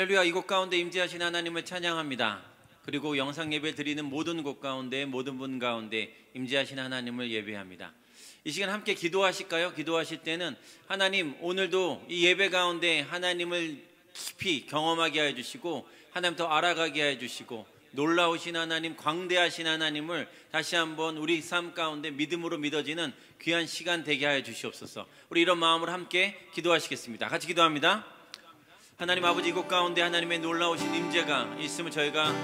할렐루야. 이곳 가운데 임재하신 하나님을 찬양합니다. 그리고 영상 예배 드리는 모든 곳 가운데, 모든 분 가운데 임재하신 하나님을 예배합니다. 이 시간 함께 기도하실까요? 기도하실 때는 하나님, 오늘도 이 예배 가운데 하나님을 깊이 경험하게 해 주시고 하나님 더 알아가게 해 주시고 놀라우신 하나님, 광대하신 하나님을 다시 한번 우리 삶 가운데 믿음으로 믿어지는 귀한 시간 되게 하여 주시옵소서. 우리 이런 마음으로 함께 기도하시겠습니다. 같이 기도합니다. 하나님 아버지, 이곳 가운데 하나님의 놀라우신 임재가 있음을 저희가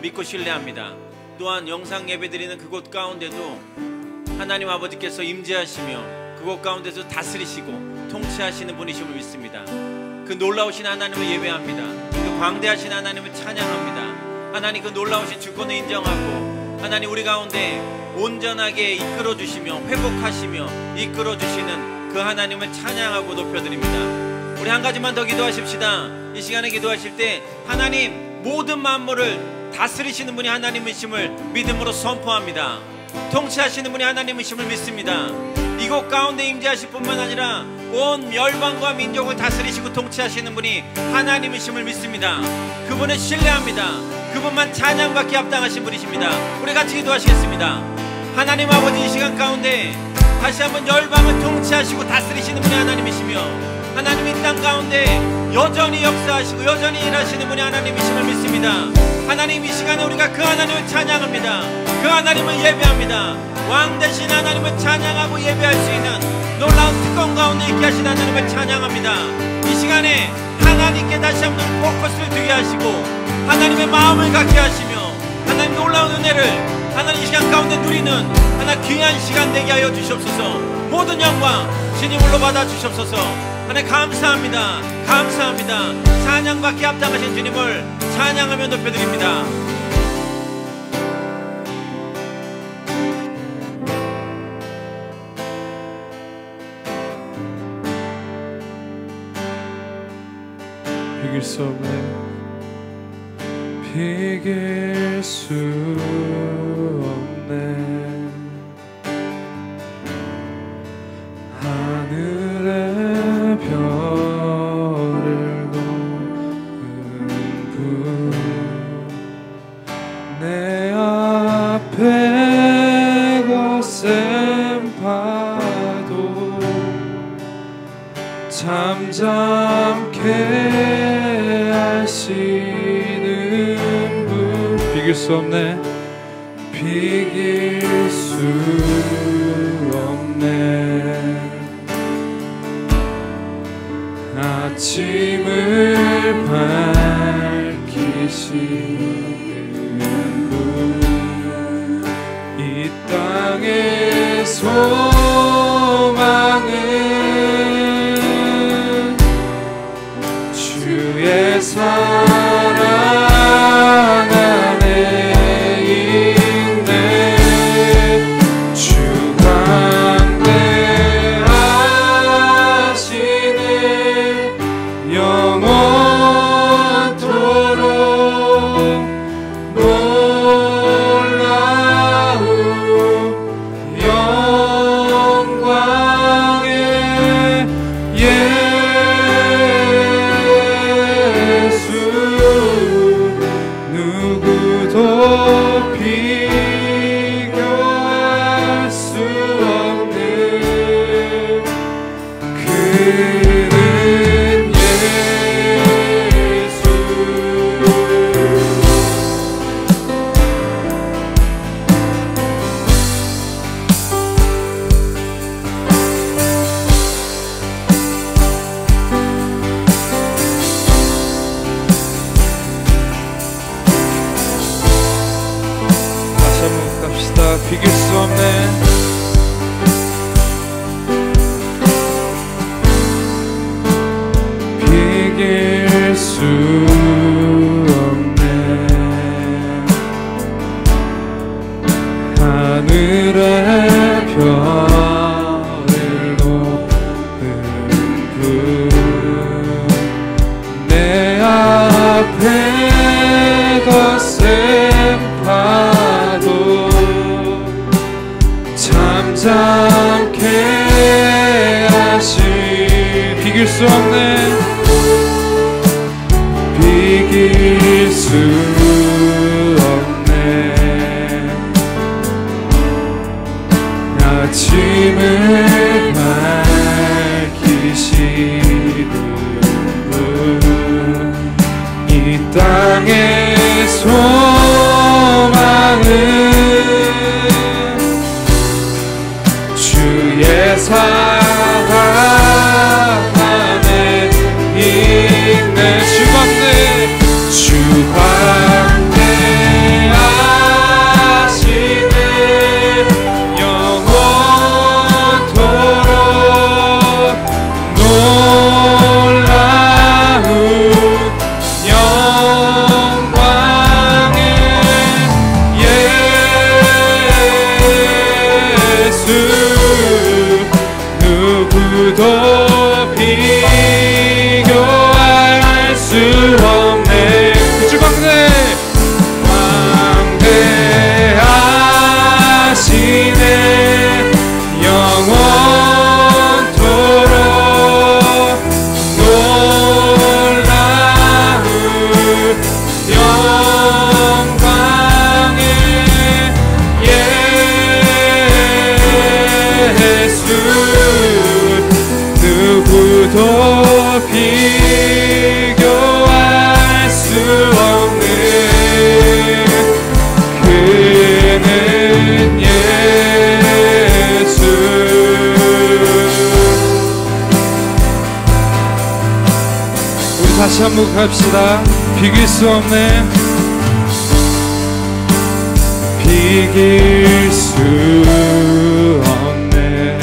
믿고 신뢰합니다. 또한 영상 예배드리는 그곳 가운데도 하나님 아버지께서 임재하시며 그곳 가운데서 다스리시고 통치하시는 분이심을 믿습니다. 그 놀라우신 하나님을 예배합니다. 그 광대하신 하나님을 찬양합니다. 하나님, 그 놀라우신 주권을 인정하고 하나님 우리 가운데 온전하게 이끌어주시며 회복하시며 이끌어주시는 그 하나님을 찬양하고 높여드립니다. 우리 한 가지만 더 기도하십시다. 이 시간에 기도하실 때 하나님, 모든 만물을 다스리시는 분이 하나님이심을 믿음으로 선포합니다. 통치하시는 분이 하나님이심을 믿습니다. 이곳 가운데 임재하실 뿐만 아니라 온 열방과 민족을 다스리시고 통치하시는 분이 하나님이심을 믿습니다. 그분을 신뢰합니다. 그분만 찬양받기 합당하신 분이십니다. 우리 같이 기도하시겠습니다. 하나님 아버지, 이 시간 가운데 다시 한번 열방을 통치하시고 다스리시는 분이 하나님이시며 하나님 이 땅 가운데 여전히 역사하시고 여전히 일하시는 분이 하나님이심을 믿습니다. 하나님, 이 시간에 우리가 그 하나님을 찬양합니다. 그 하나님을 예배합니다. 왕 대신 하나님을 찬양하고 예배할 수 있는 놀라운 특권 가운데 있게 하신 하나님을 찬양합니다. 이 시간에 하나님께 다시 한번 포커스를 두게 하시고 하나님의 마음을 갖게 하시며 하나님 놀라운 은혜를 하나님 이 시간 가운데 누리는 하나 귀한 시간 되게 하여 주시옵소서. 모든 영광 주님으로 받아 주시옵소서. 하나님 감사합니다. 감사합니다. 찬양받기 합당하신 주님을 찬양하며 높여드립니다. 비길 수 없네, 비길 수 없네. 하늘의 별을 놓은 분, 내 앞에 거센 파도 잠잠케 하시는 분, 비길 수 없네, 비길 수 없네. 아침을 밝히시는 분, 이 땅의 소망은 주의 사랑 안에 있네. 주 광대하시네, 영원토록 놀라운 영광의 예수, 누구도 비교할 수 없는 그는 예수. 다시 한번 갑시다. 비길 수 없네, 비길 수 없네. 하늘의 별을 놓은 분, 내 앞에 거센 파도 잠잠케 하시, 비길 수 없네, 비길 다시 한번 갑시다. 비길 수 없네. 비길 수 없네.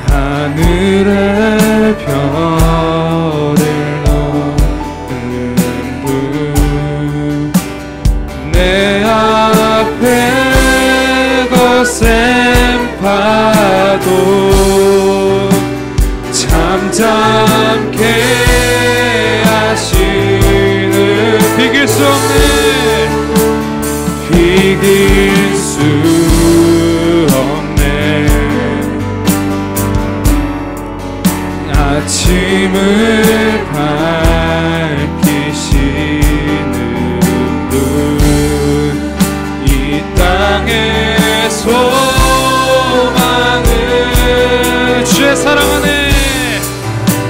하늘의 별을 놓는 분, 내 앞에 거센 파도 잠잠케 하시는, 비길 수 없네. 비길 수 없네. 아침을 밝히시는 분, 이 땅의 소망을, 주의 사랑하네.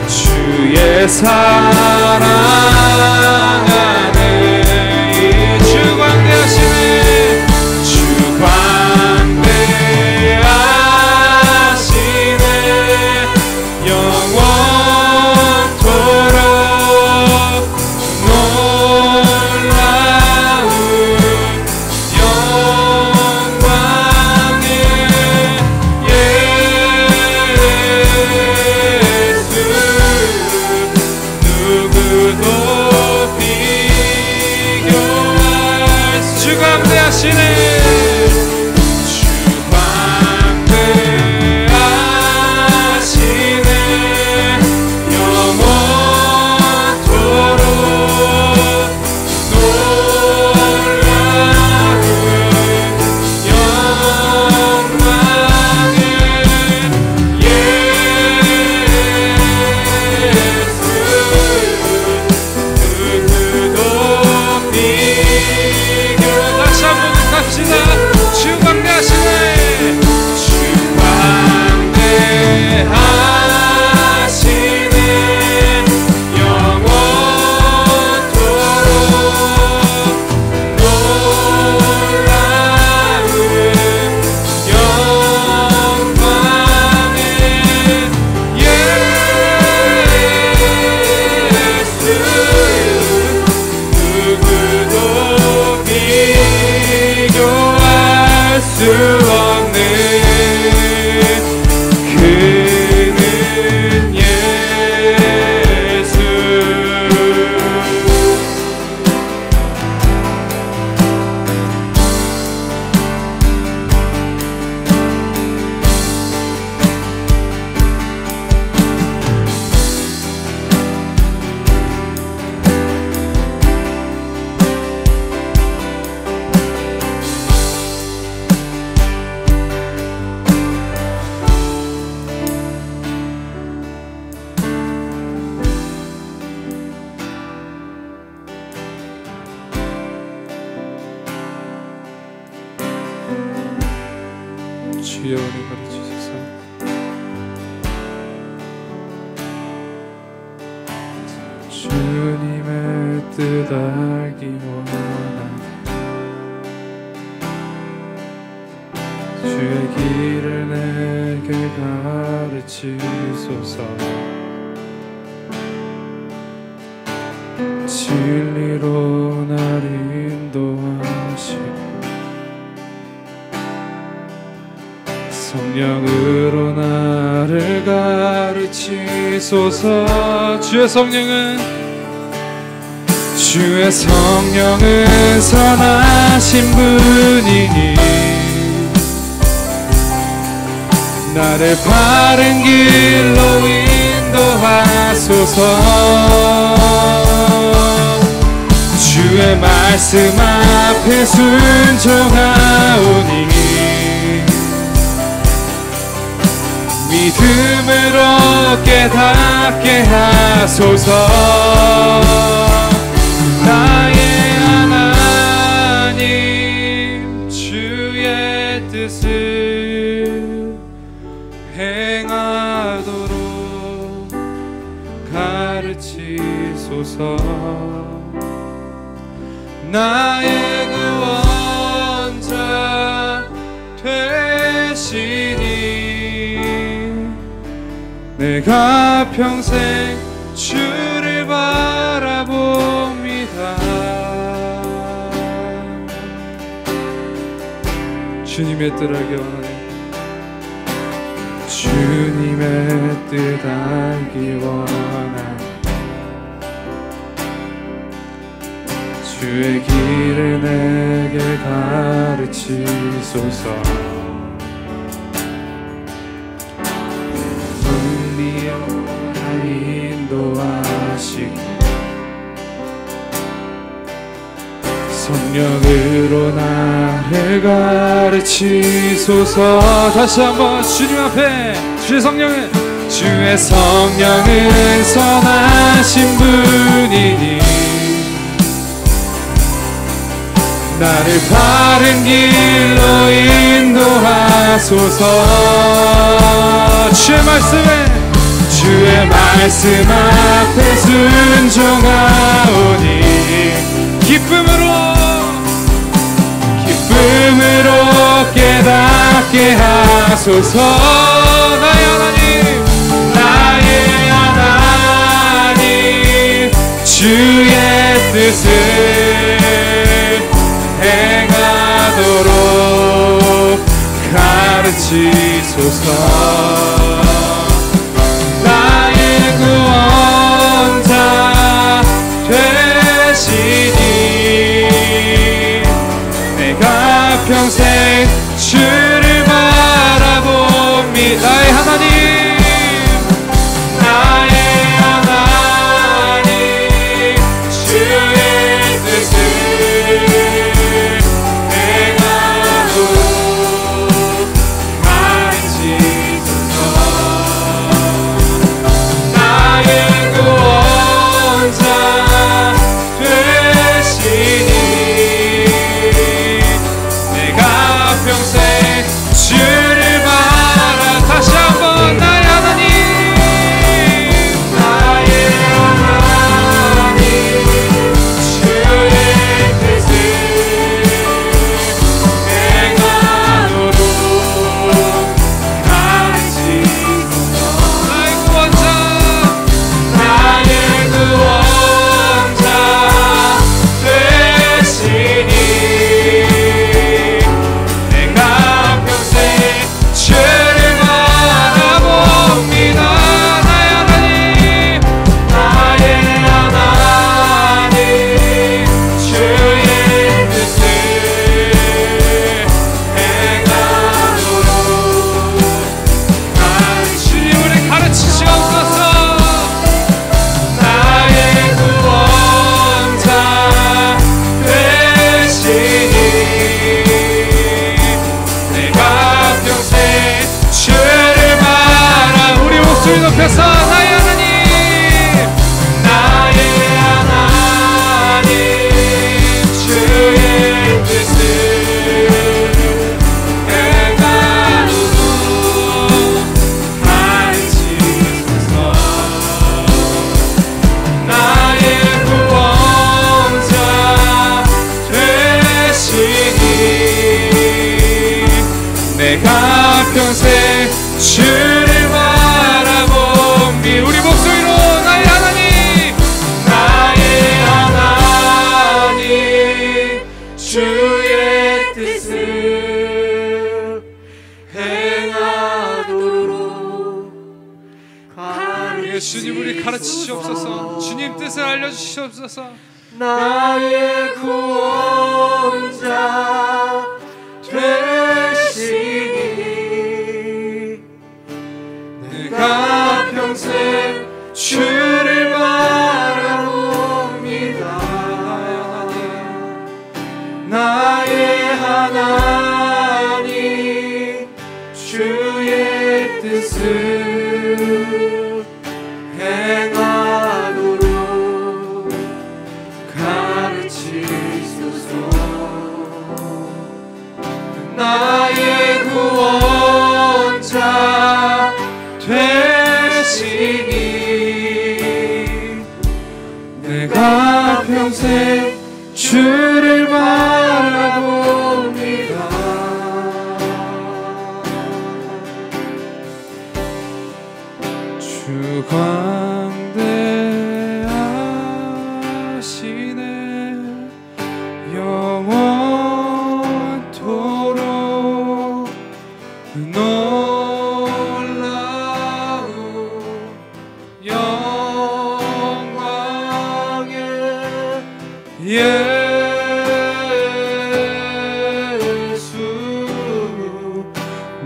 주의 사랑하네. 이 주 광대하시네. 주 광대하시네. 영원토록 놀라운 영광의 예수, 누구도 비교할 수. 주 광대하시네. 주 광대하시네. 영원토록 놀라운 영광의 예수, 누구도 비교. 다시 한번 갑시다. 주 광대하시네. 주 광대하시네. 영원토록 놀라운 영광의 예수, 누구도 비교할 수 없는 그는 예수. 주여 은혜 가르치소서. 주님의 뜻 알기 원하네. 주의 길을 내게 가르치소서. 진리로 날 인도하시고 성령으로 나를 가르치소서. 주의 성령은 선하신 분이니 나를 바른 길로 인도하소서. 주의 말씀 앞에 순종하오니 믿음으로 깨닫게 하소서. 나의 하나님 주의 뜻을 행하도록 가르치소서. 나의 구원자 되시니 내 내가 평생 주를 바라봅니다. 주님의 뜻 알기 원하네. 주님의 뜻 알기 원하네. 주의 길을 내게 가르치소서. 은리여나 인도하시고 성령으로 나를 가르치소서. 다시 한번 주님 앞에 주의 성령은 선하신 분이니 나를 바른 길로 인도하소서. 주의 말씀 앞에 순종하오니 기쁨으로 깨닫게 하소서. 나의 하나님 주의 뜻을 행하도록 가르치소서. 나의 구원자 되시니 내가 평생 주를 바라봅니다. 나의 하나님 주의 뜻을 주님 우리 가르치시옵소서. 주님 뜻을 알려주시옵소서. 나의 구원자 되시니 내가 평생 주를 바라봅니다. 나의 하나님 주의 뜻을 행하도록 가르치소서. 나의 구원자 되시니 내가 평생 주를 바라봅니다. 광대하시네 영원토록 놀라운 영광의 예수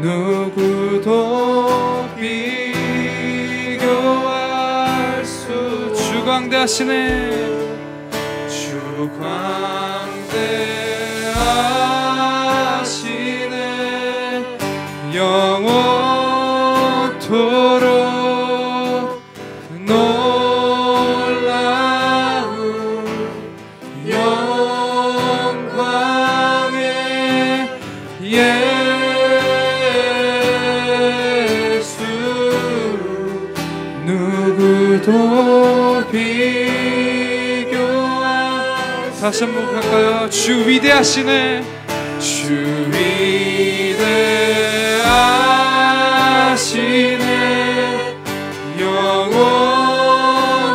누구도 비교할 수 주 광대하시네 주 광대하시네 영원토록 놀라운 영광의 예수 누구도 비교할 다시 한번 할까요? 주 위대하시네 주 위대하시네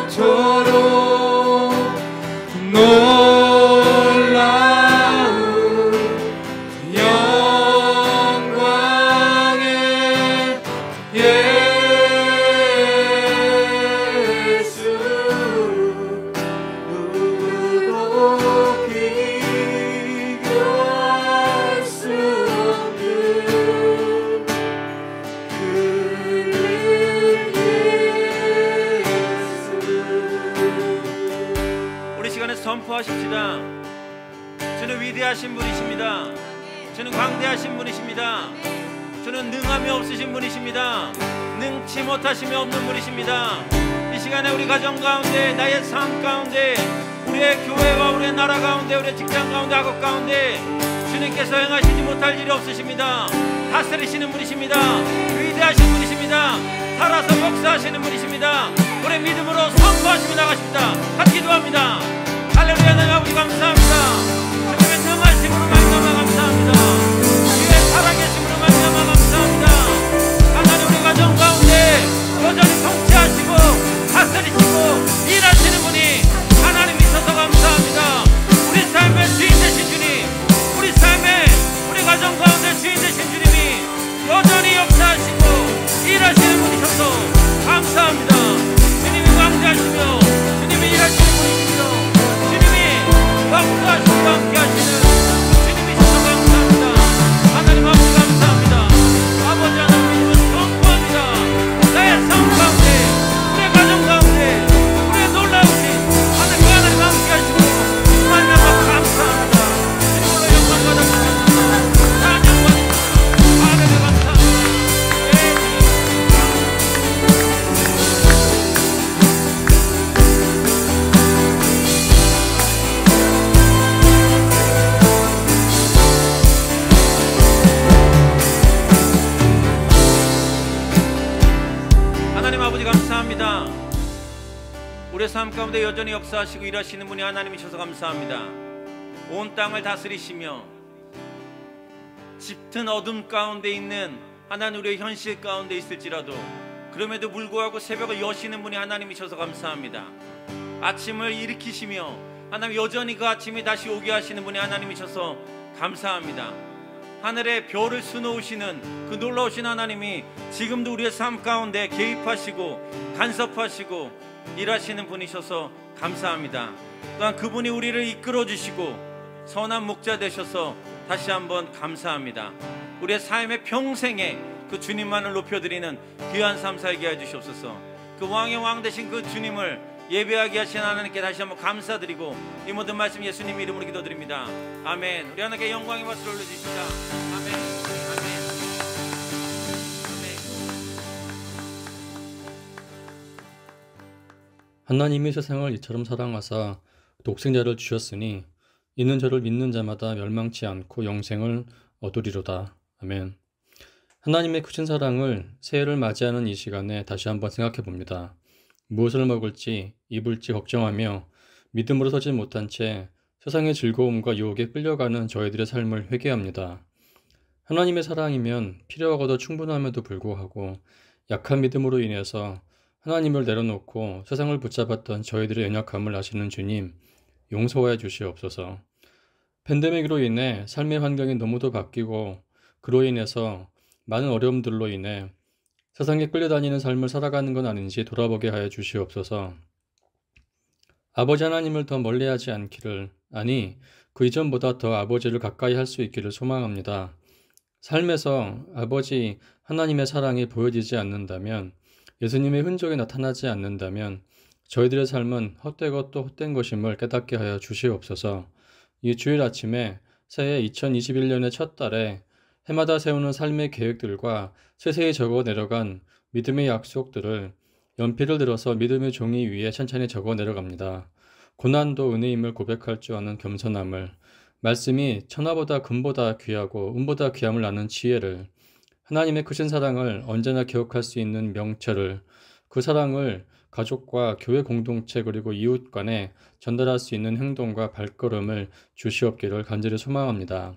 영원토록 놀라운 영광의 예수 누구도 비교할 수 없는 그 예수 우리 시간에 선포하십시다. 주는 위대하신 분이십니다. 주는 광대하신 분이십니다. 주는 능함이 없으신 분이십니다. 능치 못하심이 없는 분이십니다. 이 시간에 우리 가정 가운데, 나의 삶 가운데, 우리의 교회와 우리의 나라 가운데, 우리의 직장 가운데, 학업 가운데 주님께서 행하시지 못할 일이 없으십니다. 다스리시는 분이십니다. 위대하신 분이십니다. 살아서 역사하시는 분이십니다. 우리 믿음으로 선포하시며 나가십니다. 같이 기도합니다. 할렐루야. 하나님 아버지 감사합니다. 주님의 능하심으로 말미암아 감사합니다. 주의 살아계심으로 말미암아 감사합니다. 하나님 우리 가정 가운데 여전히 통치하시고 다스리시고 일하시는 분이 하나님 있어서 감사합니다. 우리 삶의 주인 되신 주님, 우리 삶의 우리 가정 가운데 주인 되신 주님이 여전히 역사하시고 일하시는 분이셔서 감사합니다. 주님이 광대하시며 주님이 일하시는 분이시며 주님이 역사하시고 함께하시는 주님이셔서 감사합니다. 하나님 아버지 감사합니다. 아버지 하나님 믿음을 선포합니다. 나의 삶 가운데, 우리의 가정 가운데, 우리의 놀라우신 하나님 그 하나님 함께하시고 말미암아 감사합니다. 주님으로 영광 받아주셨습니다. 찬양 받으십니다. 하나님 감사합니다. 예, 하나님 아버지 감사합니다. 우리의 삶 가운데 여전히 역사하시고 일하시는 분이 하나님이셔서 감사합니다. 온 땅을 다스리시며 짙은 어둠 가운데 있는 하나님 우리의 현실 가운데 있을지라도 그럼에도 불구하고 새벽을 여시는 분이 하나님이셔서 감사합니다. 아침을 일으키시며 하나님 여전히 그 아침이 다시 오게 하시는 분이 하나님이셔서 감사합니다. 하늘에 별을 수놓으시는 그 놀라우신 하나님이 지금도 우리의 삶 가운데 개입하시고 간섭하시고 일하시는 분이셔서 감사합니다. 또한 그분이 우리를 이끌어 주시고 선한 목자 되셔서 다시 한번 감사합니다. 우리의 삶의 평생에 그 주님만을 높여드리는 귀한 삶 살게 해주시옵소서. 그 왕의 왕 되신 그 주님을 예배하게 하신 하나님께 다시 한번 감사드리고 이 모든 말씀 예수님 이름으로 기도드립니다. 아멘. 우리 하나님께 영광의 박수를 올려주십시다. 아멘. 아멘. 하나님이 세상을 이처럼 사랑하사 독생자를 주셨으니 이는 저를 믿는 자마다 멸망치 않고 영생을 얻으리로다. 아멘. 하나님의 크신 사랑을 새해를 맞이하는 이 시간에 다시 한번 생각해 봅니다. 무엇을 먹을지 입을지 걱정하며 믿음으로 서지 못한 채 세상의 즐거움과 유혹에 끌려가는 저희들의 삶을 회개합니다. 하나님의 사랑이면 필요하고도 충분함에도 불구하고 약한 믿음으로 인해서 하나님을 내려놓고 세상을 붙잡았던 저희들의 연약함을 아시는 주님, 용서해 주시옵소서. 팬데믹으로 인해 삶의 환경이 너무도 바뀌고 그로 인해서 많은 어려움들로 인해 세상에 끌려다니는 삶을 살아가는 건 아닌지 돌아보게 하여 주시옵소서. 아버지 하나님을 더 멀리하지 않기를, 아니 그 이전보다 더 아버지를 가까이 할 수 있기를 소망합니다. 삶에서 아버지 하나님의 사랑이 보여지지 않는다면, 예수님의 흔적이 나타나지 않는다면 저희들의 삶은 헛되고 또 헛된 것임을 깨닫게 하여 주시옵소서. 이 주일 아침에 새해 2021년의 첫 달에 해마다 세우는 삶의 계획들과 세세히 적어 내려간 믿음의 약속들을 연필을 들어서 믿음의 종이 위에 천천히 적어 내려갑니다. 고난도 은혜임을 고백할 줄 아는 겸손함을, 말씀이 천하보다 금보다 귀하고 은보다 귀함을 아는 지혜를, 하나님의 크신 사랑을 언제나 기억할 수 있는 명철을, 그 사랑을 가족과 교회 공동체 그리고 이웃 간에 전달할 수 있는 행동과 발걸음을 주시옵기를 간절히 소망합니다.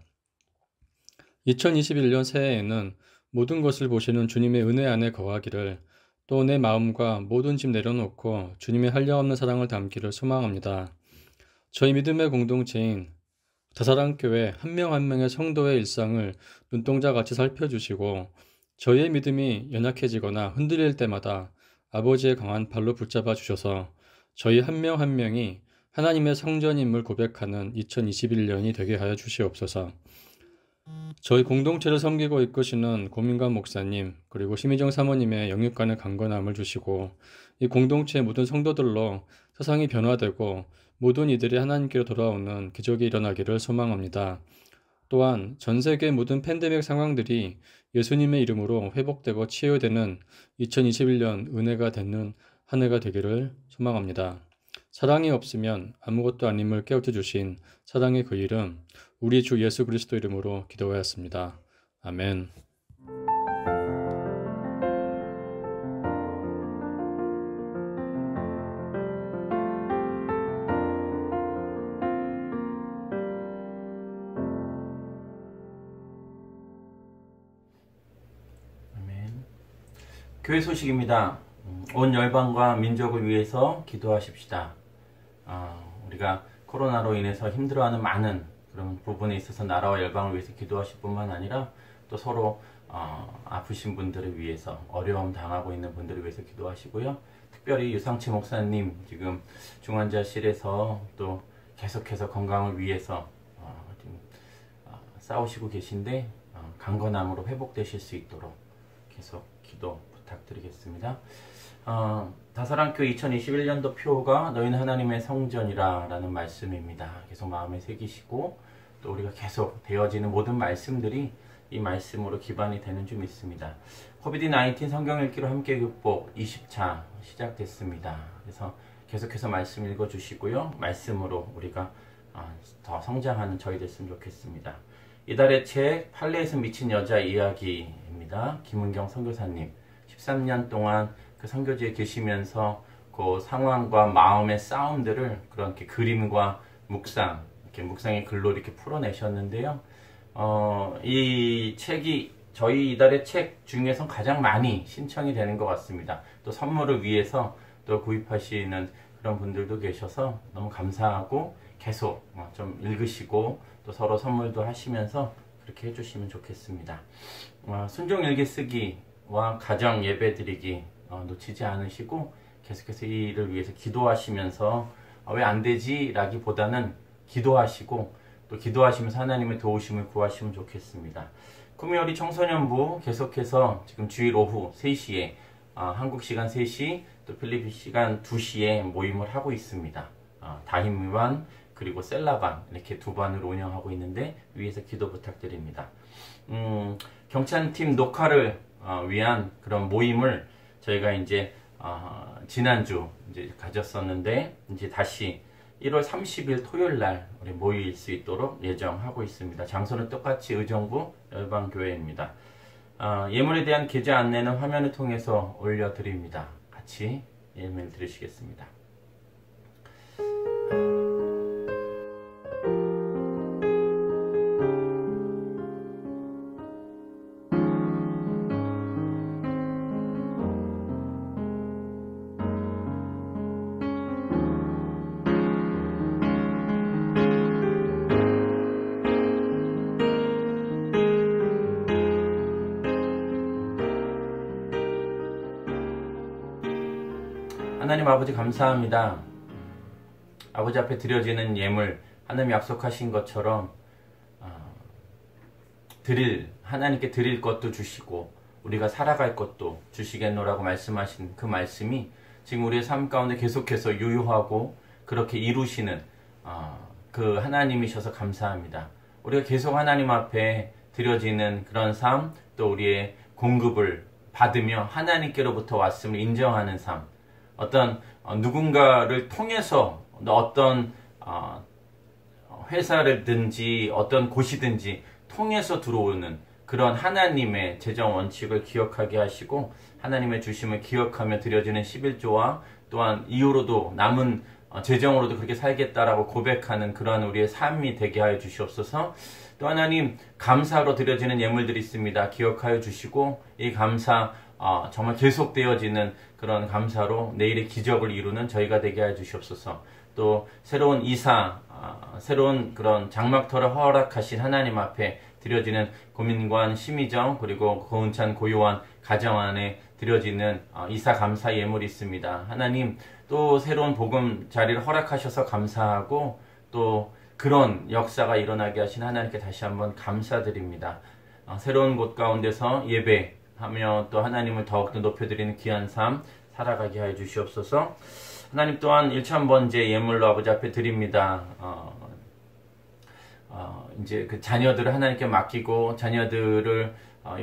2021년 새해에는 모든 것을 보시는 주님의 은혜 안에 거하기를, 또 내 마음과 모든 짐 내려놓고 주님의 한량없는 사랑을 담기를 소망합니다. 저희 믿음의 공동체인 다사랑교회 한 명 한 명의 성도의 일상을 눈동자같이 살펴주시고, 저희의 믿음이 연약해지거나 흔들릴 때마다 아버지의 강한 발로 붙잡아 주셔서 저희 한 명 한 명이 하나님의 성전임을 고백하는 2021년이 되게 하여 주시옵소서. 저희 공동체를 섬기고 이끄시는 고민관 목사님 그리고 심희정 사모님의 영육간의 강건함을 주시고, 이 공동체의 모든 성도들로 세상이 변화되고 모든 이들이 하나님께로 돌아오는 기적이 일어나기를 소망합니다. 또한 전 세계 모든 팬데믹 상황들이 예수님의 이름으로 회복되고 치유되는 2021년 은혜가 되는 한 해가 되기를 소망합니다. 사랑이 없으면 아무것도 아님을 깨우쳐 주신 사랑의 그 이름, 우리 주 예수 그리스도 이름으로 기도하였습니다. 아멘. 교회 소식입니다. 온 열방과 민족을 위해서 기도하십시다. 우리가 코로나로 인해서 힘들어하는 많은 그런 부분에 있어서 나라와 열방을 위해서 기도하실 뿐만 아니라 또 서로 아프신 분들을 위해서, 어려움 당하고 있는 분들을 위해서 기도하시고요. 특별히 유상치 목사님 지금 중환자실에서 또 계속해서 건강을 위해서 지금 싸우시고 계신데 강건함으로 회복되실 수 있도록 계속 기도 부탁드리겠습니다. 다사랑교회 2021년도 표가 너희는 하나님의 성전이라 라는 말씀입니다. 계속 마음에 새기시고, 또 우리가 계속 되어지는 모든 말씀들이 이 말씀으로 기반이 되는 줄 믿습니다. 코비드-19 성경 읽기로 함께 극복 20차 시작됐습니다. 그래서 계속해서 말씀 읽어주시고요. 말씀으로 우리가 더 성장하는 저희 됐으면 좋겠습니다. 이달의 책 판례에서 미친 여자 이야기입니다. 김은경 선교사님 13년 동안 그 선교지에 계시면서 그 상황과 마음의 싸움들을 그렇게 그림과 묵상, 이렇게 묵상의 글로 이렇게 풀어내셨는데요. 이 책이 저희 이달의 책 중에서 가장 많이 신청이 되는 것 같습니다. 또 선물을 위해서 또 구입하시는 그런 분들도 계셔서 너무 감사하고, 계속 좀 읽으시고 또 서로 선물도 하시면서 그렇게 해주시면 좋겠습니다. 순종 일기 쓰기와 가정 예배 드리기 놓치지 않으시고, 계속해서 이 일을 위해서 기도하시면서 왜 안 되지? 라기보다는 기도하시고, 또 기도하시면서 하나님의 도우심을 구하시면 좋겠습니다. 구미호리 청소년부 계속해서 지금 주일 오후 3시에 한국 시간 3시, 또 필리핀 시간 2시에 모임을 하고 있습니다. 다힘반 그리고 셀라반 이렇게 두 반으로 운영하고 있는데 위에서 기도 부탁드립니다. 경찬팀 녹화를 위한 그런 모임을 저희가 이제 지난주 이제 가졌었는데, 이제 다시 1월 30일 토요일 날 우리 모일 수 있도록 예정하고 있습니다. 장소는 똑같이 의정부 열방교회입니다. 예물에 대한 계좌 안내는 화면을 통해서 올려드립니다. 같이 예물 드리시겠습니다. 하나님 아버지 감사합니다. 아버지 앞에 드려지는 예물 하나님 약속하신 것처럼 하나님께 드릴 것도 주시고 우리가 살아갈 것도 주시겠노라고 말씀하신 그 말씀이 지금 우리의 삶 가운데 계속해서 유효하고 그렇게 이루시는 그 하나님이셔서 감사합니다. 우리가 계속 하나님 앞에 드려지는 그런 삶, 또 우리의 공급을 받으며 하나님께로부터 왔음을 인정하는 삶, 어떤 누군가를 통해서 어떤 회사를든지 어떤 곳이든지 통해서 들어오는 그런 하나님의 재정 원칙을 기억하게 하시고 하나님의 주심을 기억하며 드려지는 11조와 또한 이후로도 남은 재정으로도 그렇게 살겠다라고 고백하는 그러한 우리의 삶이 되게 하여 주시옵소서. 또 하나님 감사로 드려지는 예물들이 있습니다. 기억하여 주시고 이 감사 정말 계속되어지는 그런 감사로 내일의 기적을 이루는 저희가 되게 하여 주시옵소서. 또 새로운 이사, 새로운 그런 장막터를 허락하신 하나님 앞에 드려지는 고민관 심의정 그리고 고운찬 고요한 가정 안에 드려지는 이사 감사 예물이 있습니다. 하나님 또 새로운 복음 자리를 허락하셔서 감사하고 또 그런 역사가 일어나게 하신 하나님께 다시 한번 감사드립니다. 새로운 곳 가운데서 예배하며 또 하나님을 더욱더 높여드리는 귀한 삶 살아가게 하여 주시옵소서. 하나님 또한 1,000번째 예물로 아버지 앞에 드립니다. 이제 그 자녀들을 하나님께 맡기고 자녀들을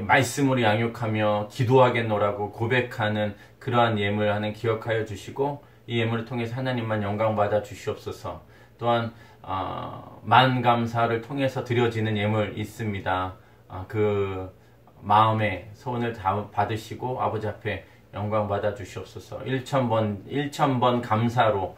말씀으로 양육하며 기도하겠노라고 고백하는 그러한 예물 하는 기억하여 주시고 이 예물을 통해서 하나님만 영광 받아 주시옵소서. 또한 만감사를 통해서 드려지는 예물 있습니다. 그 마음의 소원을 다 받으시고 아버지 앞에 영광 받아 주시옵소서. 1,000번 감사로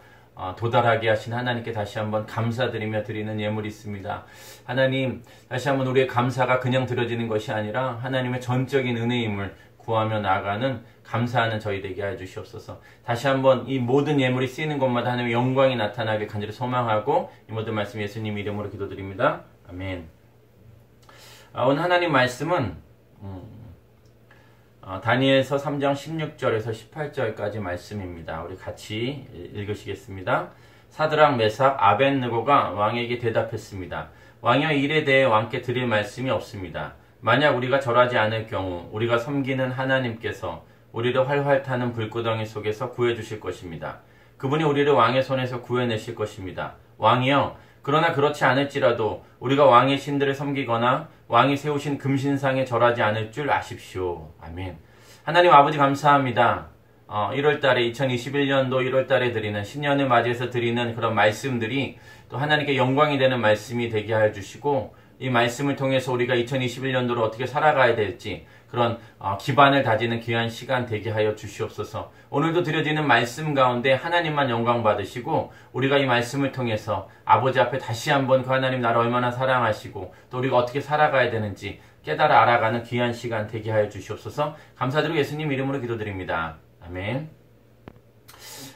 도달하게 하신 하나님께 다시 한번 감사드리며 드리는 예물이 있습니다. 하나님 다시 한번 우리의 감사가 그냥 드려지는 것이 아니라 하나님의 전적인 은혜임을 구하며 나아가는 감사하는 저희 되게 하여 주시옵소서. 다시 한번 이 모든 예물이 쓰이는 곳마다 하나님의 영광이 나타나길 간절히 소망하고 이 모든 말씀 예수님 이름으로 기도드립니다. 아멘. 오늘 하나님 말씀은 다니엘서 3장 16절에서 18절까지 말씀입니다. 우리 같이 읽으시겠습니다. 사드락 메삭 아벳느고가 왕에게 대답했습니다. 왕이여 일에 대해 왕께 드릴 말씀이 없습니다. 만약 우리가 절하지 않을 경우 우리가 섬기는 하나님께서 우리를 활활 타는 불구덩이 속에서 구해주실 것입니다. 그분이 우리를 왕의 손에서 구해내실 것입니다. 왕이여 그러나 그렇지 않을지라도 우리가 왕의 신들을 섬기거나 왕이 세우신 금신상에 절하지 않을 줄 아십시오. 아멘. 하나님 아버지 감사합니다. 1월달에 2021년도 1월달에 드리는 신년을 맞이해서 드리는 그런 말씀들이 또 하나님께 영광이 되는 말씀이 되게 하여 주시고 이 말씀을 통해서 우리가 2021년도를 어떻게 살아가야 될지 그런 기반을 다지는 귀한 시간 되게 하여 주시옵소서. 오늘도 드려지는 말씀 가운데 하나님만 영광 받으시고 우리가 이 말씀을 통해서 아버지 앞에 다시 한번 그 하나님 나를 얼마나 사랑하시고 또 우리가 어떻게 살아가야 되는지 깨달아 알아가는 귀한 시간 되게 하여 주시옵소서. 감사드리고 예수님 이름으로 기도드립니다. 아멘.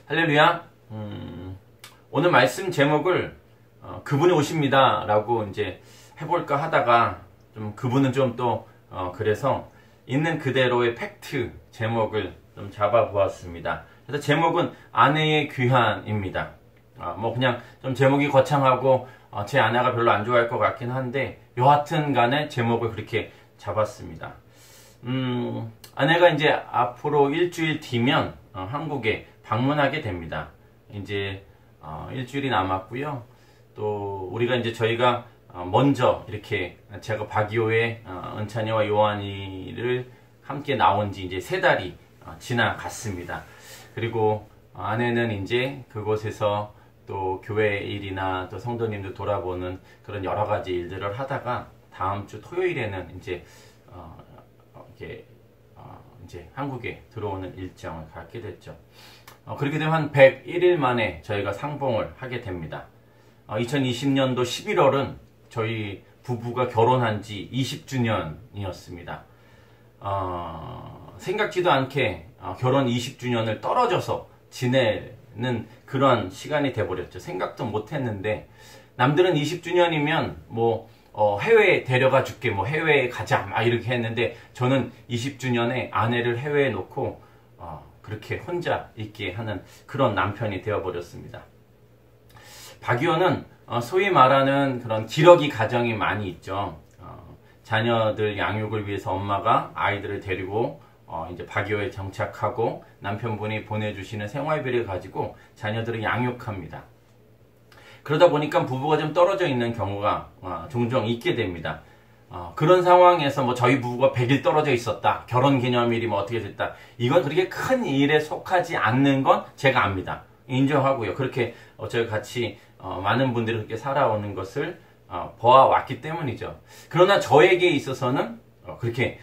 할렐루야. 오늘 말씀 제목을 그분이 오십니다 라고 이제 해볼까 하다가 좀 그분은 좀 또 그래서 있는 그대로의 팩트 제목을 좀 잡아보았습니다. 그래서 제목은 아내의 귀환입니다. 뭐 그냥 좀 제목이 거창하고 제 아내가 별로 안 좋아할 것 같긴 한데 여하튼 간에 제목을 그렇게 잡았습니다. 아내가 이제 앞으로 일주일 뒤면 한국에 방문하게 됩니다. 이제 일주일이 남았고요. 또 우리가 이제 저희가 먼저 이렇게 제가 박이호의 은찬이와 요한이를 함께 나온 지 이제 3달이 지나갔습니다. 그리고 아내는 이제 그곳에서 또 교회 일이나 또 성도님들 돌아보는 그런 여러 가지 일들을 하다가 다음 주 토요일에는 이제 이제 한국에 들어오는 일정을 갖게 됐죠. 그렇게 되면 한 101일 만에 저희가 상봉을 하게 됩니다. 2020년도 11월은 저희 부부가 결혼한 지 20주년이었습니다. 생각지도 않게 결혼 20주년을 떨어져서 지내는 그런 시간이 돼버렸죠. 생각도 못했는데 남들은 20주년이면 뭐 해외에 데려가 줄게, 뭐 해외에 가자 막 이렇게 했는데 저는 20주년에 아내를 해외에 놓고 그렇게 혼자 있게 하는 그런 남편이 되어버렸습니다. 박이호는 소위 말하는 그런 기러기 가정이 많이 있죠. 자녀들 양육을 위해서 엄마가 아이들을 데리고 이제 박이호에 정착하고 남편분이 보내주시는 생활비를 가지고 자녀들을 양육합니다. 그러다 보니까 부부가 좀 떨어져 있는 경우가 종종 있게 됩니다. 그런 상황에서 뭐 저희 부부가 100일 떨어져 있었다, 결혼기념일이 뭐 어떻게 됐다, 이건 그렇게 큰 일에 속하지 않는 건 제가 압니다. 인정하고요. 그렇게 저희 같이 많은 분들이 그렇게 살아오는 것을 보아왔기 때문이죠. 그러나 저에게 있어서는 그렇게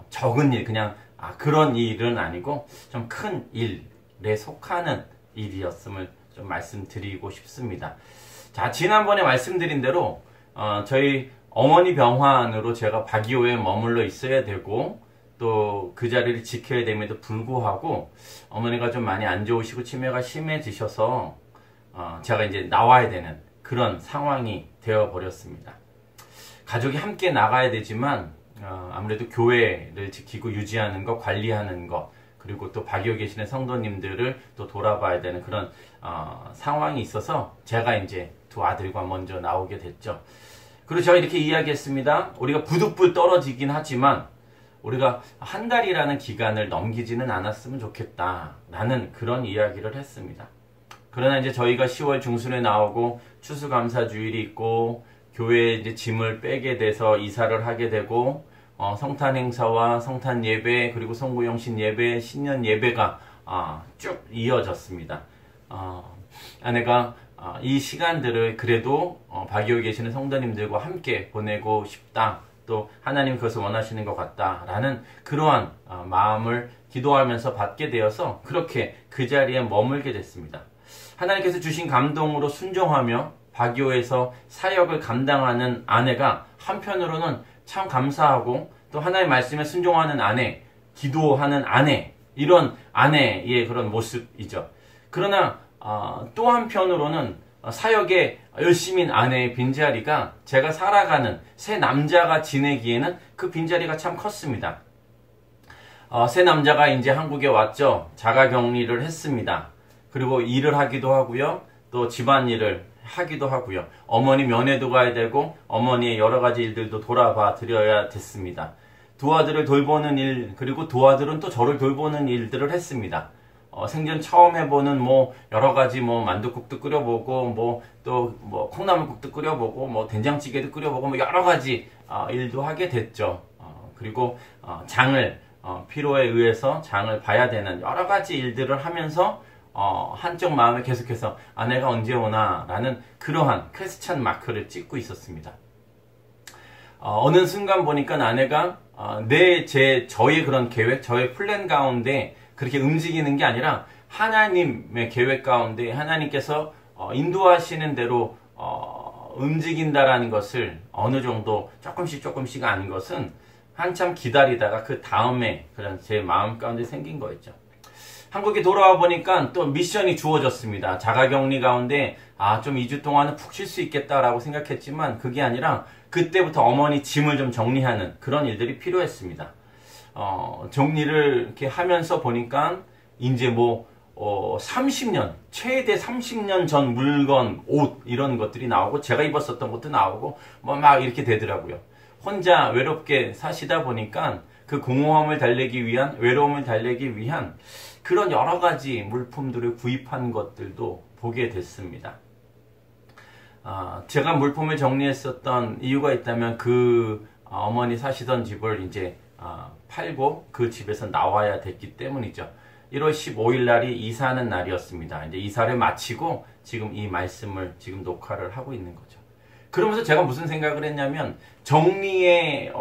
적은 일, 그냥 그런 일은 아니고 좀 큰 일에 속하는 일이었음을 좀 말씀드리고 싶습니다. 자, 지난번에 말씀드린 대로 저희 어머니 병환으로 제가 박이호에 머물러 있어야 되고 또 그 자리를 지켜야 됨에도 불구하고 어머니가 좀 많이 안 좋으시고 치매가 심해지셔서 제가 이제 나와야 되는 그런 상황이 되어 버렸습니다. 가족이 함께 나가야 되지만 아무래도 교회를 지키고 유지하는 것, 관리하는 것, 그리고 또 박이호 계시는 성도님들을 또 돌아봐야 되는 그런 상황이 있어서 제가 이제 두 아들과 먼저 나오게 됐죠. 그리고 제가 이렇게 이야기했습니다. 우리가 부득불 떨어지긴 하지만 우리가 한 달이라는 기간을 넘기지는 않았으면 좋겠다라는 그런 이야기를 했습니다. 그러나 이제 저희가 10월 중순에 나오고 추수감사주일이 있고 교회에 이제 짐을 빼게 돼서 이사를 하게 되고 성탄 행사와 성탄 예배, 그리고 송구영신 예배, 신년 예배가 쭉 이어졌습니다. 아내가 이 시간들을 그래도 박이호에 계시는 성도님들과 함께 보내고 싶다, 또 하나님 그것을 원하시는 것 같다라는 그러한 마음을 기도하면서 받게 되어서 그렇게 그 자리에 머물게 됐습니다. 하나님께서 주신 감동으로 순종하며 박이호에서 사역을 감당하는 아내가 한편으로는 참 감사하고, 또 하나님의 말씀에 순종하는 아내, 기도하는 아내, 이런 아내의 그런 모습이죠. 그러나 또 한편으로는 사역에 열심인 아내의 빈자리가 제가 살아가는 새 남자가 지내기에는 그 빈자리가 참 컸습니다. 새 남자가 이제 한국에 왔죠. 자가격리를 했습니다. 그리고 일을 하기도 하고요. 또 집안일을 하기도 하고요. 어머니 면회도 가야 되고 어머니의 여러 가지 일들도 돌아봐 드려야 됐습니다. 두 아들을 돌보는 일, 그리고 두 아들은 또 저를 돌보는 일들을 했습니다. 생전 처음 해보는 여러 가지 만둣국도 끓여보고 또 콩나물국도 끓여보고 된장찌개도 끓여보고 여러 가지 일도 하게 됐죠. 그리고 장을 필요에 의해서 장을 봐야 되는 여러 가지 일들을 하면서 한쪽 마음에 계속해서 아내가 언제 오나 라는 그러한 퀘스천 마크를 찍고 있었습니다. 어느 순간 보니까 아내가 저의 그런 계획, 저의 플랜 가운데 그렇게 움직이는 게 아니라 하나님의 계획 가운데 하나님께서 인도하시는 대로 움직인다라는 것을 어느 정도 조금씩 아는 것은 한참 기다리다가 그 다음에 그런 제 마음 가운데 생긴 거였죠. 한국에 돌아와 보니까 또 미션이 주어졌습니다. 자가격리 가운데 좀 2주 동안은 푹 쉴 수 있겠다라고 생각했지만 그게 아니라 그때부터 어머니 짐을 좀 정리하는 그런 일들이 필요했습니다. 정리를 이렇게 하면서 보니까 이제 30년, 최대 30년 전 물건, 옷 이런 것들이 나오고 제가 입었었던 것도 나오고 막 이렇게 되더라고요. 혼자 외롭게 사시다 보니까 그 공허함을 달래기 위한, 외로움을 달래기 위한 그런 여러 가지 물품들을 구입한 것들도 보게 됐습니다. 제가 물품을 정리했었던 이유가 있다면 그 어머니 사시던 집을 이제 팔고 그 집에서 나와야 됐기 때문이죠. 1월 15일 날이 이사하는 날이었습니다. 이제 이사를 마치고 지금 이 말씀을 지금 녹화를 하고 있는 거죠. 그러면서 제가 무슨 생각을 했냐면 정리하면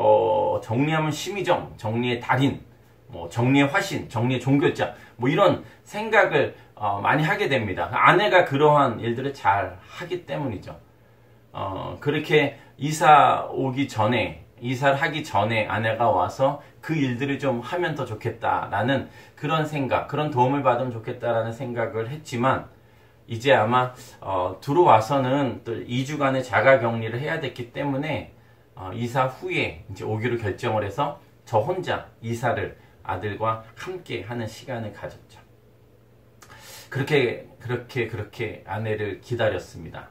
심의정, 정리의 달인, 정리의 화신, 정리의 종교자 이런 생각을 많이 하게 됩니다. 아내가 그러한 일들을 잘 하기 때문이죠. 그렇게 이사를 하기 전에 아내가 와서 그 일들을 좀 하면 더 좋겠다라는 그런 생각, 그런 도움을 받으면 좋겠다라는 생각을 했지만 이제 아마 들어와서는 또 2주간의 자가격리를 해야 됐기 때문에 이사 후에 이제 오기로 결정을 해서 저 혼자 이사를 아들과 함께 하는 시간을 가졌죠. 그렇게 아내를 기다렸습니다.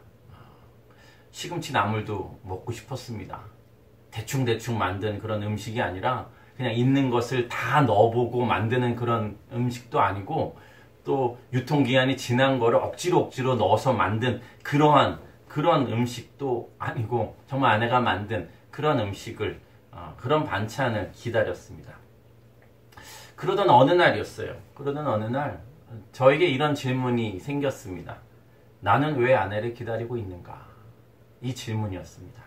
시금치 나물도 먹고 싶었습니다. 대충 만든 그런 음식이 아니라 그냥 있는 것을 다 넣어보고 만드는 그런 음식도 아니고, 또 유통기한이 지난 거를 억지로 넣어서 만든 그런 음식도 아니고, 정말 아내가 만든 그런 음식을, 그런 반찬을 기다렸습니다. 그러던 어느 날이었어요. 그러던 어느 날 저에게 이런 질문이 생겼습니다. 나는 왜 아내를 기다리고 있는가? 이 질문이었습니다.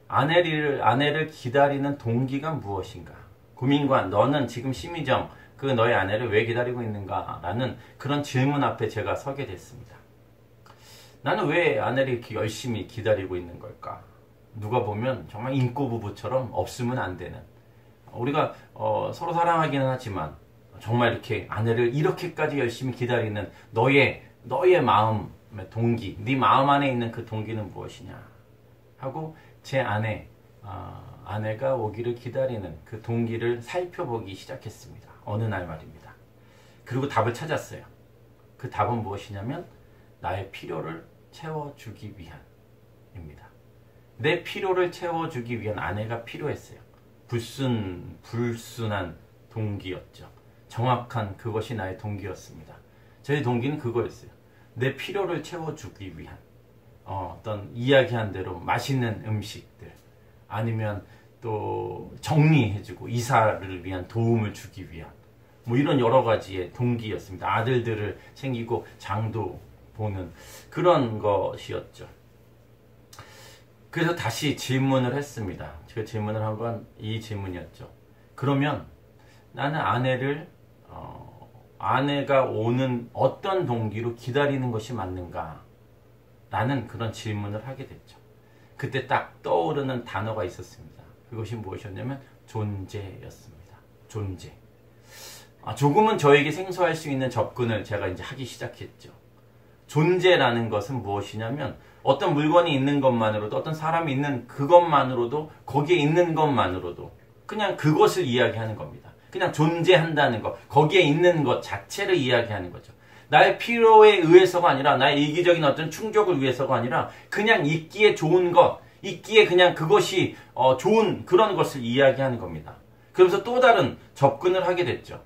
아내를 기다리는 동기가 무엇인가? 구민관, 너는 지금 심희정, 그 너의 아내를 왜 기다리고 있는가? 라는 그런 질문 앞에 제가 서게 됐습니다. 나는 왜 아내를 이렇게 열심히 기다리고 있는 걸까? 누가 보면 정말 인꼬부부처럼 없으면 안 되는, 우리가 서로 사랑하기는 하지만 정말 이렇게 아내를 이렇게까지 열심히 기다리는 너의 마음의 동기, 네 마음 안에 있는 그 동기는 무엇이냐 하고 제 아내가 오기를 기다리는 그 동기를 살펴보기 시작했습니다. 어느 날 말입니다. 그리고 답을 찾았어요. 그 답은 무엇이냐면 나의 필요를 채워주기 위함입니다. 내 필요를 채워주기 위한 아내가 필요했어요. 불순한 동기였죠. 정확한 그것이 나의 동기였습니다. 저의 동기는 그거였어요. 내 필요를 채워주기 위한 어떤 이야기한 대로 맛있는 음식들, 아니면 또 정리해주고 이사를 위한 도움을 주기 위한 뭐 이런 여러 가지의 동기였습니다. 아들들을 챙기고 장도 보는 그런 것이었죠. 그래서 다시 질문을 했습니다. 제가 질문을 한 건 이 질문이었죠. 그러면 나는 아내가 오는 어떤 동기로 기다리는 것이 맞는가? 라는 그런 질문을 하게 됐죠. 그때 딱 떠오르는 단어가 있었습니다. 그것이 무엇이었냐면 존재였습니다. 존재. 조금은 저에게 생소할 수 있는 접근을 제가 이제 하기 시작했죠. 존재라는 것은 무엇이냐면 어떤 물건이 있는 것만으로도, 어떤 사람이 있는 그것만으로도, 거기에 있는 것만으로도 그냥 그것을 이야기하는 겁니다. 그냥 존재한다는 것, 거기에 있는 것 자체를 이야기하는 거죠. 나의 필요에 의해서가 아니라, 나의 이기적인 어떤 충족을 위해서가 아니라 그냥 있기에 좋은 것, 있기에 그냥 그것이 좋은 그런 것을 이야기하는 겁니다. 그러면서 또 다른 접근을 하게 됐죠.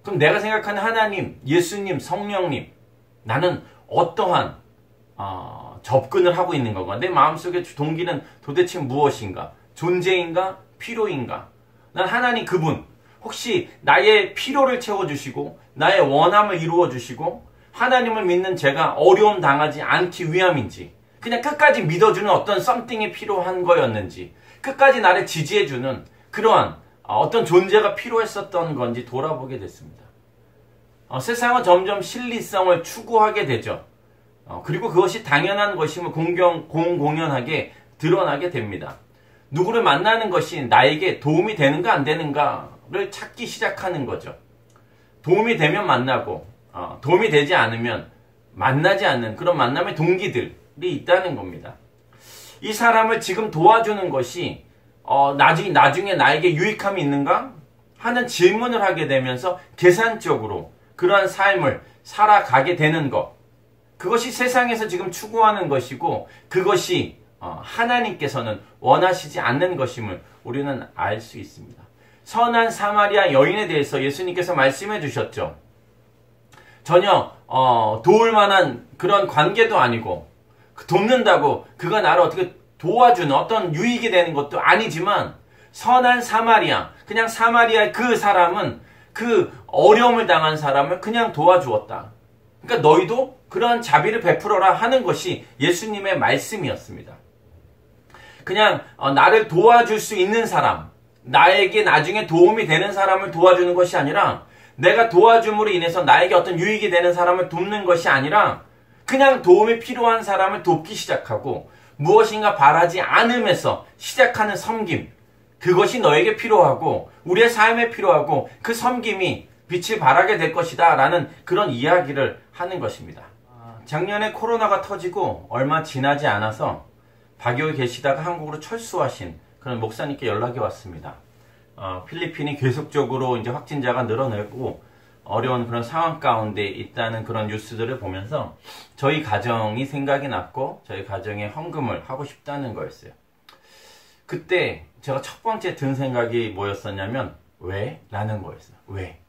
그럼 내가 생각하는 하나님, 예수님, 성령님, 나는 어떠한 접근을 하고 있는 건가? 내 마음속의 동기는 도대체 무엇인가? 존재인가? 필요인가? 난 하나님 그분, 혹시 나의 필요를 채워주시고 나의 원함을 이루어주시고 하나님을 믿는 제가 어려움 당하지 않기 위함인지, 그냥 끝까지 믿어주는 어떤 썸띵이 필요한 거였는지, 끝까지 나를 지지해주는 그러한 어떤 존재가 필요했었던 건지 돌아보게 됐습니다. 세상은 점점 실리성을 추구하게 되죠. 그리고 그것이 당연한 것임을 공공연하게 드러나게 됩니다. 누구를 만나는 것이 나에게 도움이 되는가 안 되는가를 찾기 시작하는 거죠. 도움이 되면 만나고 도움이 되지 않으면 만나지 않는 그런 만남의 동기들이 있다는 겁니다. 이 사람을 지금 도와주는 것이 나중에 나에게 유익함이 있는가 하는 질문을 하게 되면서 계산적으로 그러한 삶을 살아가게 되는 것, 그것이 세상에서 지금 추구하는 것이고 그것이 하나님께서는 원하시지 않는 것임을 우리는 알 수 있습니다. 선한 사마리아 여인에 대해서 예수님께서 말씀해 주셨죠. 전혀 도울 만한 그런 관계도 아니고, 돕는다고 그가 나를 어떻게 도와주는 어떤 유익이 되는 것도 아니지만, 선한 사마리아, 그냥 사마리아의 그 사람은 그 어려움을 당한 사람을 그냥 도와주었다. 그러니까 너희도 그러한 자비를 베풀어라 하는 것이 예수님의 말씀이었습니다. 그냥 나를 도와줄 수 있는 사람, 나에게 나중에 도움이 되는 사람을 도와주는 것이 아니라, 내가 도와줌으로 인해서 나에게 어떤 유익이 되는 사람을 돕는 것이 아니라 그냥 도움이 필요한 사람을 돕기 시작하고 무엇인가 바라지 않음에서 시작하는 섬김, 그것이 너에게 필요하고 우리의 삶에 필요하고 그 섬김이 빛을 발하게 될 것이다 라는 그런 이야기를 하는 것입니다. 작년에 코로나가 터지고 얼마 지나지 않아서 박교에 계시다가 한국으로 철수하신 그런 목사님께 연락이 왔습니다. 필리핀이 계속적으로 이제 확진자가 늘어나고 어려운 그런 상황 가운데 있다는 그런 뉴스들을 보면서 저희 가정이 생각이 났고 저희 가정에 헌금을 하고 싶다는 거였어요. 그때 제가 첫 번째 든 생각이 뭐였었냐면 왜? 라는 거였어요. 왜?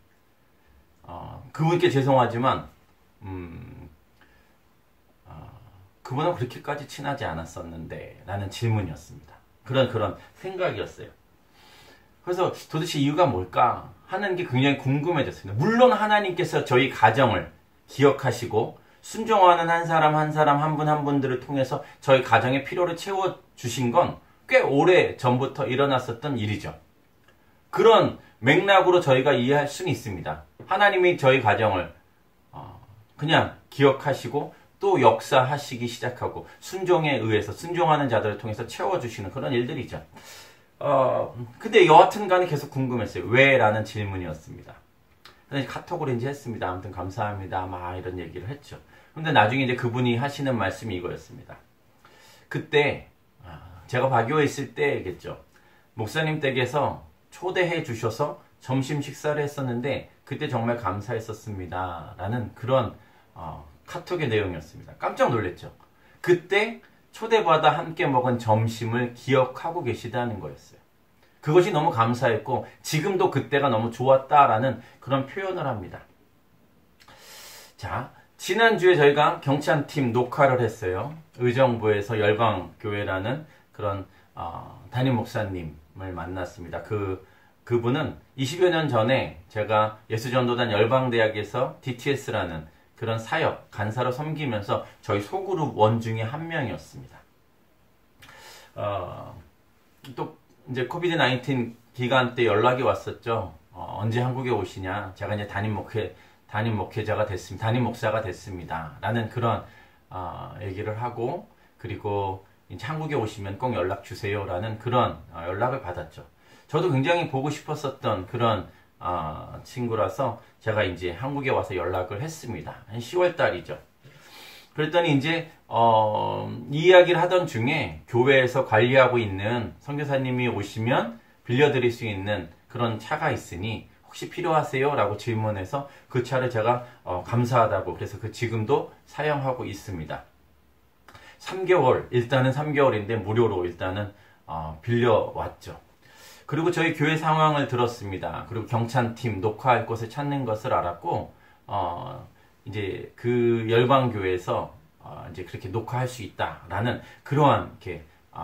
그분께 죄송하지만 그분은 그렇게까지 친하지 않았었는데 라는 질문이었습니다. 그런 생각이었어요. 그래서 도대체 이유가 뭘까 하는 게 굉장히 궁금해졌습니다. 물론 하나님께서 저희 가정을 기억하시고 순종하는 한 사람 한 사람 한 분 한 분들을 통해서 저희 가정의 필요를 채워주신 건 꽤 오래 전부터 일어났었던 일이죠. 그런 맥락으로 저희가 이해할 수는 있습니다. 하나님이 저희 가정을 그냥 기억하시고 또 역사하시기 시작하고 순종에 의해서 순종하는 자들을 통해서 채워주시는 그런 일들이죠. 근데 여하튼 간에 계속 궁금했어요. 왜? 라는 질문이었습니다. 그래서 카톡으로 이제 했습니다. 아무튼 감사합니다. 막 이런 얘기를 했죠. 근데 나중에 이제 그분이 하시는 말씀이 이거였습니다. 그때 제가 바교에 있을 때겠죠. 목사님 댁에서 초대해 주셔서 점심 식사를 했었는데 그때 정말 감사했었습니다. 라는 그런 카톡의 내용이었습니다. 깜짝 놀랐죠. 그때 초대받아 함께 먹은 점심을 기억하고 계시다는 거였어요. 그것이 너무 감사했고 지금도 그때가 너무 좋았다라는 그런 표현을 합니다. 자, 지난주에 저희가 경찬팀 녹화를 했어요. 의정부에서 열방교회라는 그런 담임 목사님을 만났습니다. 그분은 20여 년 전에 제가 예수전도단 열방대학에서 DTS라는 그런 사역, 간사로 섬기면서 저희 소그룹 원 중에 한 명이었습니다. 또 이제 코비드-19 기간 때 연락이 왔었죠. 언제 한국에 오시냐? 제가 이제 담임 목회자가 됐습니다. 담임 목사가 됐습니다. 라는 그런 얘기를 하고 그리고 이제 한국에 오시면 꼭 연락 주세요. 라는 그런 연락을 받았죠. 저도 굉장히 보고 싶었었던 그런 친구라서 제가 이제 한국에 와서 연락을 했습니다. 한 10월 달이죠. 그랬더니 이제 이 이야기를 하던 중에 교회에서 관리하고 있는 선교사님이 오시면 빌려드릴 수 있는 그런 차가 있으니 혹시 필요하세요? 라고 질문해서 그 차를 제가 감사하다고 그래서 지금도 사용하고 있습니다. 3개월, 일단은 3개월인데 무료로 일단은 빌려왔죠. 그리고 저희 교회 상황을 들었습니다. 그리고 경찬팀 녹화할 곳을 찾는 것을 알았고, 이제 그 열방교회에서 이제 그렇게 녹화할 수 있다라는 그러한 이렇게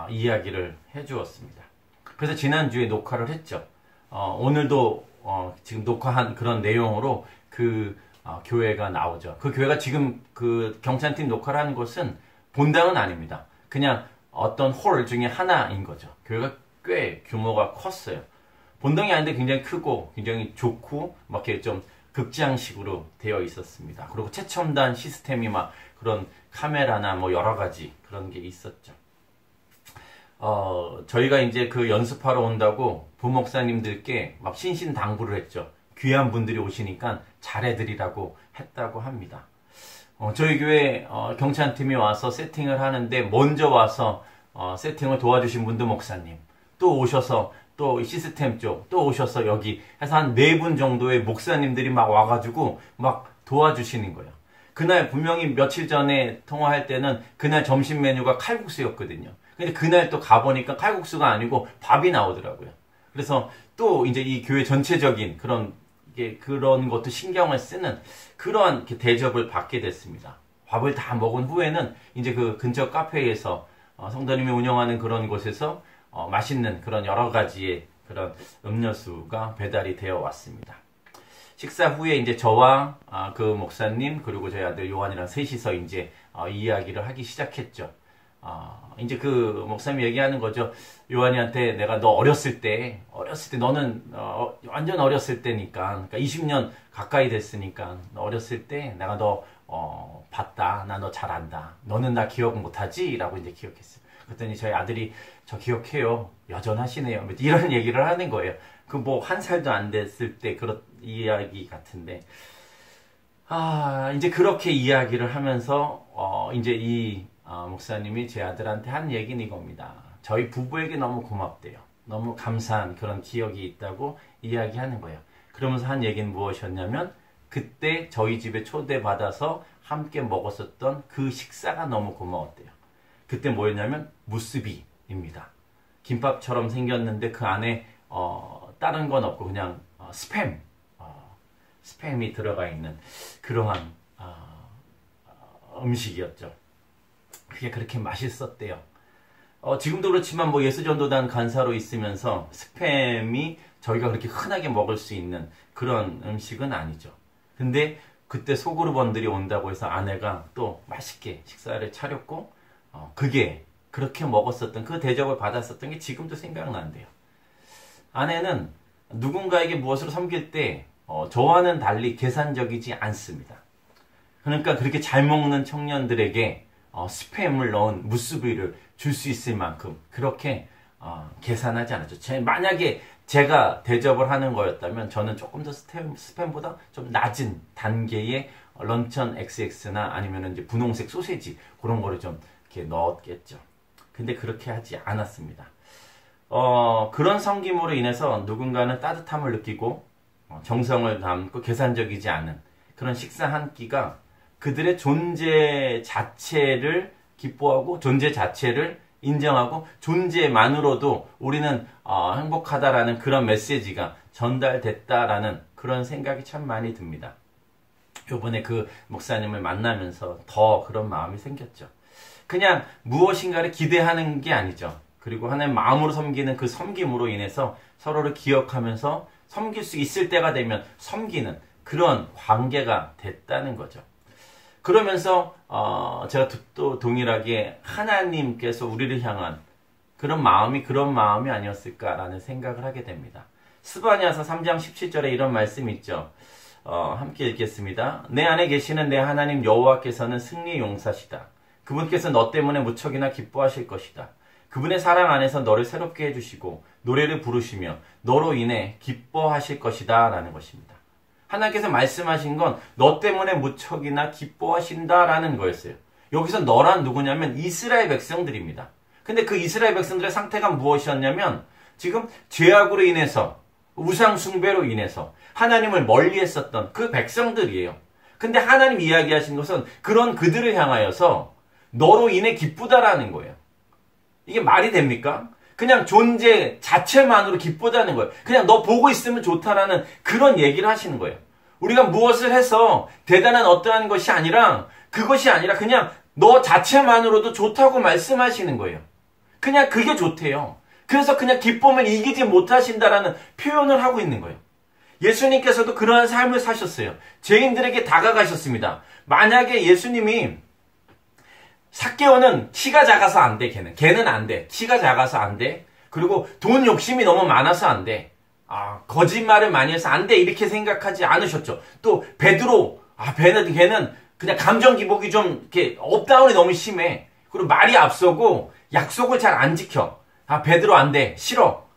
이야기를 해주었습니다. 그래서 지난주에 녹화를 했죠. 오늘도 지금 녹화한 그런 내용으로 그 교회가 나오죠. 그 교회가 지금 그 경찬팀 녹화를 하는 곳은 본당은 아닙니다. 그냥 어떤 홀 중에 하나인 거죠. 교회가 꽤 규모가 컸어요. 본당이 아닌데 굉장히 크고 굉장히 좋고 막 이렇게 좀 극장식으로 되어 있었습니다. 그리고 최첨단 시스템이 막 그런 카메라나 뭐 여러 가지 그런 게 있었죠. 저희가 이제 그 연습하러 온다고 부목사님들께 막 신신당부를 했죠. 귀한 분들이 오시니까 잘해드리라고 했다고 합니다. 저희 교회 경찬팀이 와서 세팅을 하는데 먼저 와서 세팅을 도와주신 분도 목사님, 또 오셔서 또 시스템 쪽 또 오셔서 여기 해서 한 4분 정도의 목사님들이 막 와가지고 막 도와주시는 거예요. 그날 분명히 며칠 전에 통화할 때는 그날 점심 메뉴가 칼국수였거든요. 근데 그날 또 가보니까 칼국수가 아니고 밥이 나오더라고요. 그래서 또 이제 이 교회 전체적인 그런 것도 신경을 쓰는 그러한 이렇게 대접을 받게 됐습니다. 밥을 다 먹은 후에는 이제 그 근처 카페에서 성도님이 운영하는 그런 곳에서 맛있는 그런 여러 가지의 그런 음료수가 배달이 되어 왔습니다. 식사 후에 이제 저와 그 목사님 그리고 저희 아들 요한이랑 셋이서 이제 이야기를 하기 시작했죠. 이제 그 목사님이 얘기하는 거죠. 요한이한테 내가 너 어렸을 때 너는 완전 어렸을 때니까 그러니까 20년 가까이 됐으니까 너 어렸을 때 내가 너 봤다. 나 너 잘 안다. 너는 나 기억 못하지? 라고 이제 기억했어요. 그랬더니 저희 아들이 저 기억해요. 여전하시네요. 이런 얘기를 하는 거예요. 그 뭐 한 살도 안 됐을 때 그런 이야기 같은데 이제 그렇게 이야기를 하면서 이제 이 목사님이 제 아들한테 한 얘기는 이겁니다. 저희 부부에게 너무 고맙대요. 너무 감사한 그런 기억이 있다고 이야기하는 거예요. 그러면서 한 얘기는 무엇이었냐면 그때 저희 집에 초대받아서 함께 먹었었던 그 식사가 너무 고마웠대요. 그때 뭐였냐면 무스비입니다. 김밥처럼 생겼는데 그 안에 다른 건 없고 그냥 스팸이 들어가 있는 그러한 음식이었죠. 그게 그렇게 맛있었대요. 지금도 그렇지만 뭐 예수전도단 간사로 있으면서 스팸이 저희가 그렇게 흔하게 먹을 수 있는 그런 음식은 아니죠. 근데 그때 소그룹원들이 온다고 해서 아내가 또 맛있게 식사를 차렸고 그게 그렇게 먹었었던 그 대접을 받았었던 게 지금도 생각난대요. 아내는 누군가에게 무엇을 섬길 때 저와는 달리 계산적이지 않습니다. 그러니까 그렇게 잘 먹는 청년들에게 스팸을 넣은 무스비를 줄 수 있을 만큼 그렇게 계산하지 않았죠. 만약에 제가 대접을 하는 거였다면 저는 조금 더 스팸보다 좀 낮은 단계의 런천 XX나 아니면 이제 분홍색 소세지 그런 거를 좀 이렇게 넣었겠죠. 근데 그렇게 하지 않았습니다. 그런 섬김으로 인해서 누군가는 따뜻함을 느끼고 정성을 담고 계산적이지 않은 그런 식사 한 끼가 그들의 존재 자체를 기뻐하고 존재 자체를 인정하고 존재만으로도 우리는 행복하다라는 그런 메시지가 전달됐다라는 그런 생각이 참 많이 듭니다. 요번에 그 목사님을 만나면서 더 그런 마음이 생겼죠. 그냥 무엇인가를 기대하는 게 아니죠. 그리고 하나님 마음으로 섬기는 그 섬김으로 인해서 서로를 기억하면서 섬길 수 있을 때가 되면 섬기는 그런 관계가 됐다는 거죠. 그러면서 제가 또 동일하게 하나님께서 우리를 향한 그런 마음이 아니었을까라는 생각을 하게 됩니다. 스바냐서 3장 17절에 이런 말씀이 있죠. 함께 읽겠습니다. 내 안에 계시는 내 하나님 여호와께서는 승리의 용사시다. 그분께서 너 때문에 무척이나 기뻐하실 것이다. 그분의 사랑 안에서 너를 새롭게 해주시고 노래를 부르시며 너로 인해 기뻐하실 것이다 라는 것입니다. 하나님께서 말씀하신 건 너 때문에 무척이나 기뻐하신다라는 거였어요. 여기서 너란 누구냐면 이스라엘 백성들입니다. 근데 그 이스라엘 백성들의 상태가 무엇이었냐면 지금 죄악으로 인해서 우상 숭배로 인해서 하나님을 멀리했었던 그 백성들이에요. 근데 하나님 이야기하신 것은 그런 그들을 향하여서 너로 인해 기쁘다라는 거예요. 이게 말이 됩니까? 그냥 존재 자체만으로 기쁘다는 거예요. 그냥 너 보고 있으면 좋다라는 그런 얘기를 하시는 거예요. 우리가 무엇을 해서 대단한 어떠한 것이 아니라 그것이 아니라 그냥 너 자체만으로도 좋다고 말씀하시는 거예요. 그냥 그게 좋대요. 그래서 그냥 기쁨을 이기지 못하신다라는 표현을 하고 있는 거예요. 예수님께서도 그러한 삶을 사셨어요. 죄인들에게 다가가셨습니다. 만약에 예수님이 삭개오는 키가 작아서 안 돼, 걔는 안 돼. 키가 작아서 안 돼. 그리고 돈 욕심이 너무 많아서 안 돼. 거짓말을 많이 해서 안 돼. 이렇게 생각하지 않으셨죠. 또 베드로, 걔는 그냥 감정 기복이 좀 이렇게 업다운이 너무 심해. 그리고 말이 앞서고 약속을 잘 안 지켜. 베드로 안 돼. 싫어.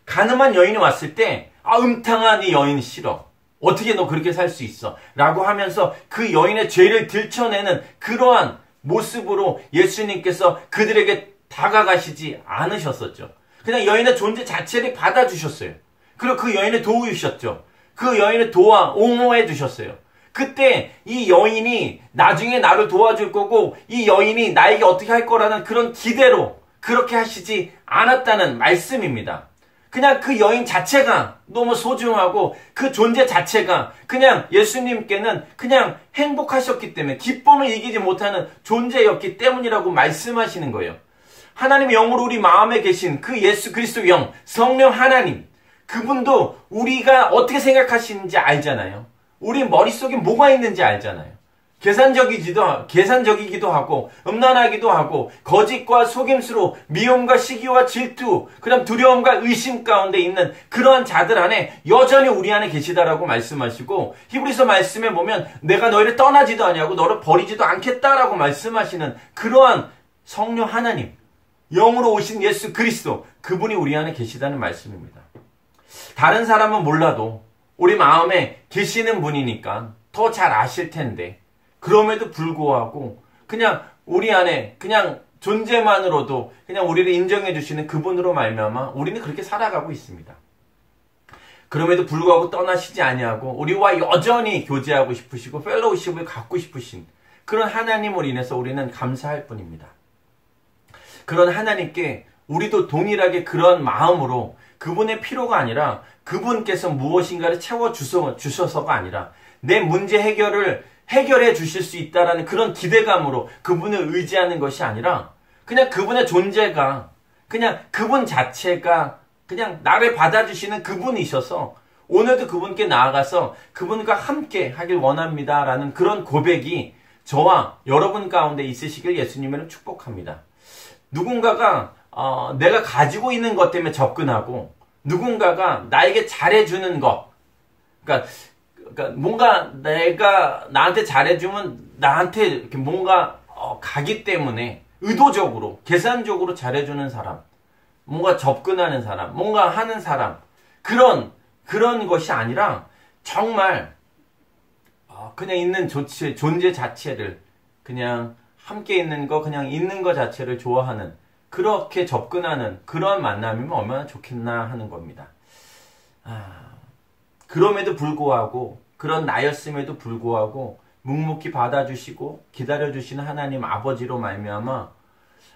가늠한 여인이 왔을 때 음탕한 이 여인 싫어. 어떻게 너 그렇게 살 수 있어? 라고 하면서 그 여인의 죄를 들춰내는 그러한 모습으로 예수님께서 그들에게 다가가시지 않으셨었죠. 그냥 여인의 존재 자체를 받아주셨어요. 그리고 그 여인을 도우셨죠. 그 여인을 옹호해 주셨어요. 그때 이 여인이 나중에 나를 도와줄 거고 이 여인이 나에게 어떻게 할 거라는 그런 기대로 그렇게 하시지 않았다는 말씀입니다. 그냥 그 여인 자체가 너무 소중하고 그 존재 자체가 그냥 예수님께는 그냥 행복하셨기 때문에 기쁨을 이기지 못하는 존재였기 때문이라고 말씀하시는 거예요. 하나님의 영으로 우리 마음에 계신 그 예수 그리스도 영, 성령 하나님, 그분도 우리가 어떻게 생각하시는지 알잖아요. 우리 머릿속에 뭐가 있는지 알잖아요. 계산적이기도 하고 음란하기도 하고 거짓과 속임수로 미움과 시기와 질투 그다음 두려움과 의심 가운데 있는 그러한 자들 안에 여전히 우리 안에 계시다라고 말씀하시고 히브리서 말씀에 보면 내가 너희를 떠나지도 아니하고 너를 버리지도 않겠다라고 말씀하시는 그러한 성령 하나님 영으로 오신 예수 그리스도 그분이 우리 안에 계시다는 말씀입니다. 다른 사람은 몰라도 우리 마음에 계시는 분이니까 더 잘 아실 텐데 그럼에도 불구하고 그냥 우리 안에 그냥 존재만으로도 그냥 우리를 인정해 주시는 그분으로 말미암아 우리는 그렇게 살아가고 있습니다. 그럼에도 불구하고 떠나시지 아니하고 우리와 여전히 교제하고 싶으시고 펠로우십을 갖고 싶으신 그런 하나님으로 인해서 우리는 감사할 뿐입니다. 그런 하나님께 우리도 동일하게 그런 마음으로 그분의 필요가 아니라 그분께서 무엇인가를 채워주셔서가 아니라 내 문제 해결해 주실 수 있다라는 그런 기대감으로 그분을 의지하는 것이 아니라 그냥 그분의 존재가 그냥 그분 자체가 그냥 나를 받아주시는 그분이셔서 오늘도 그분께 나아가서 그분과 함께 하길 원합니다라는 그런 고백이 저와 여러분 가운데 있으시길 예수님을 축복합니다. 누군가가 내가 가지고 있는 것 때문에 접근하고 누군가가 나에게 잘해주는 것 그러니까 뭔가 내가 나한테 잘해주면 나한테 이렇게 뭔가 가기 때문에 의도적으로 계산적으로 잘해주는 사람 뭔가 접근하는 사람 뭔가 하는 사람 그런 것이 아니라 정말 그냥 있는 존재 자체를 그냥 함께 있는 거 그냥 있는 거 자체를 좋아하는 그렇게 접근하는 그런 만남이면 얼마나 좋겠나 하는 겁니다. 그럼에도 불구하고 그런 나였음에도 불구하고 묵묵히 받아주시고 기다려주시는 하나님 아버지로 말미암아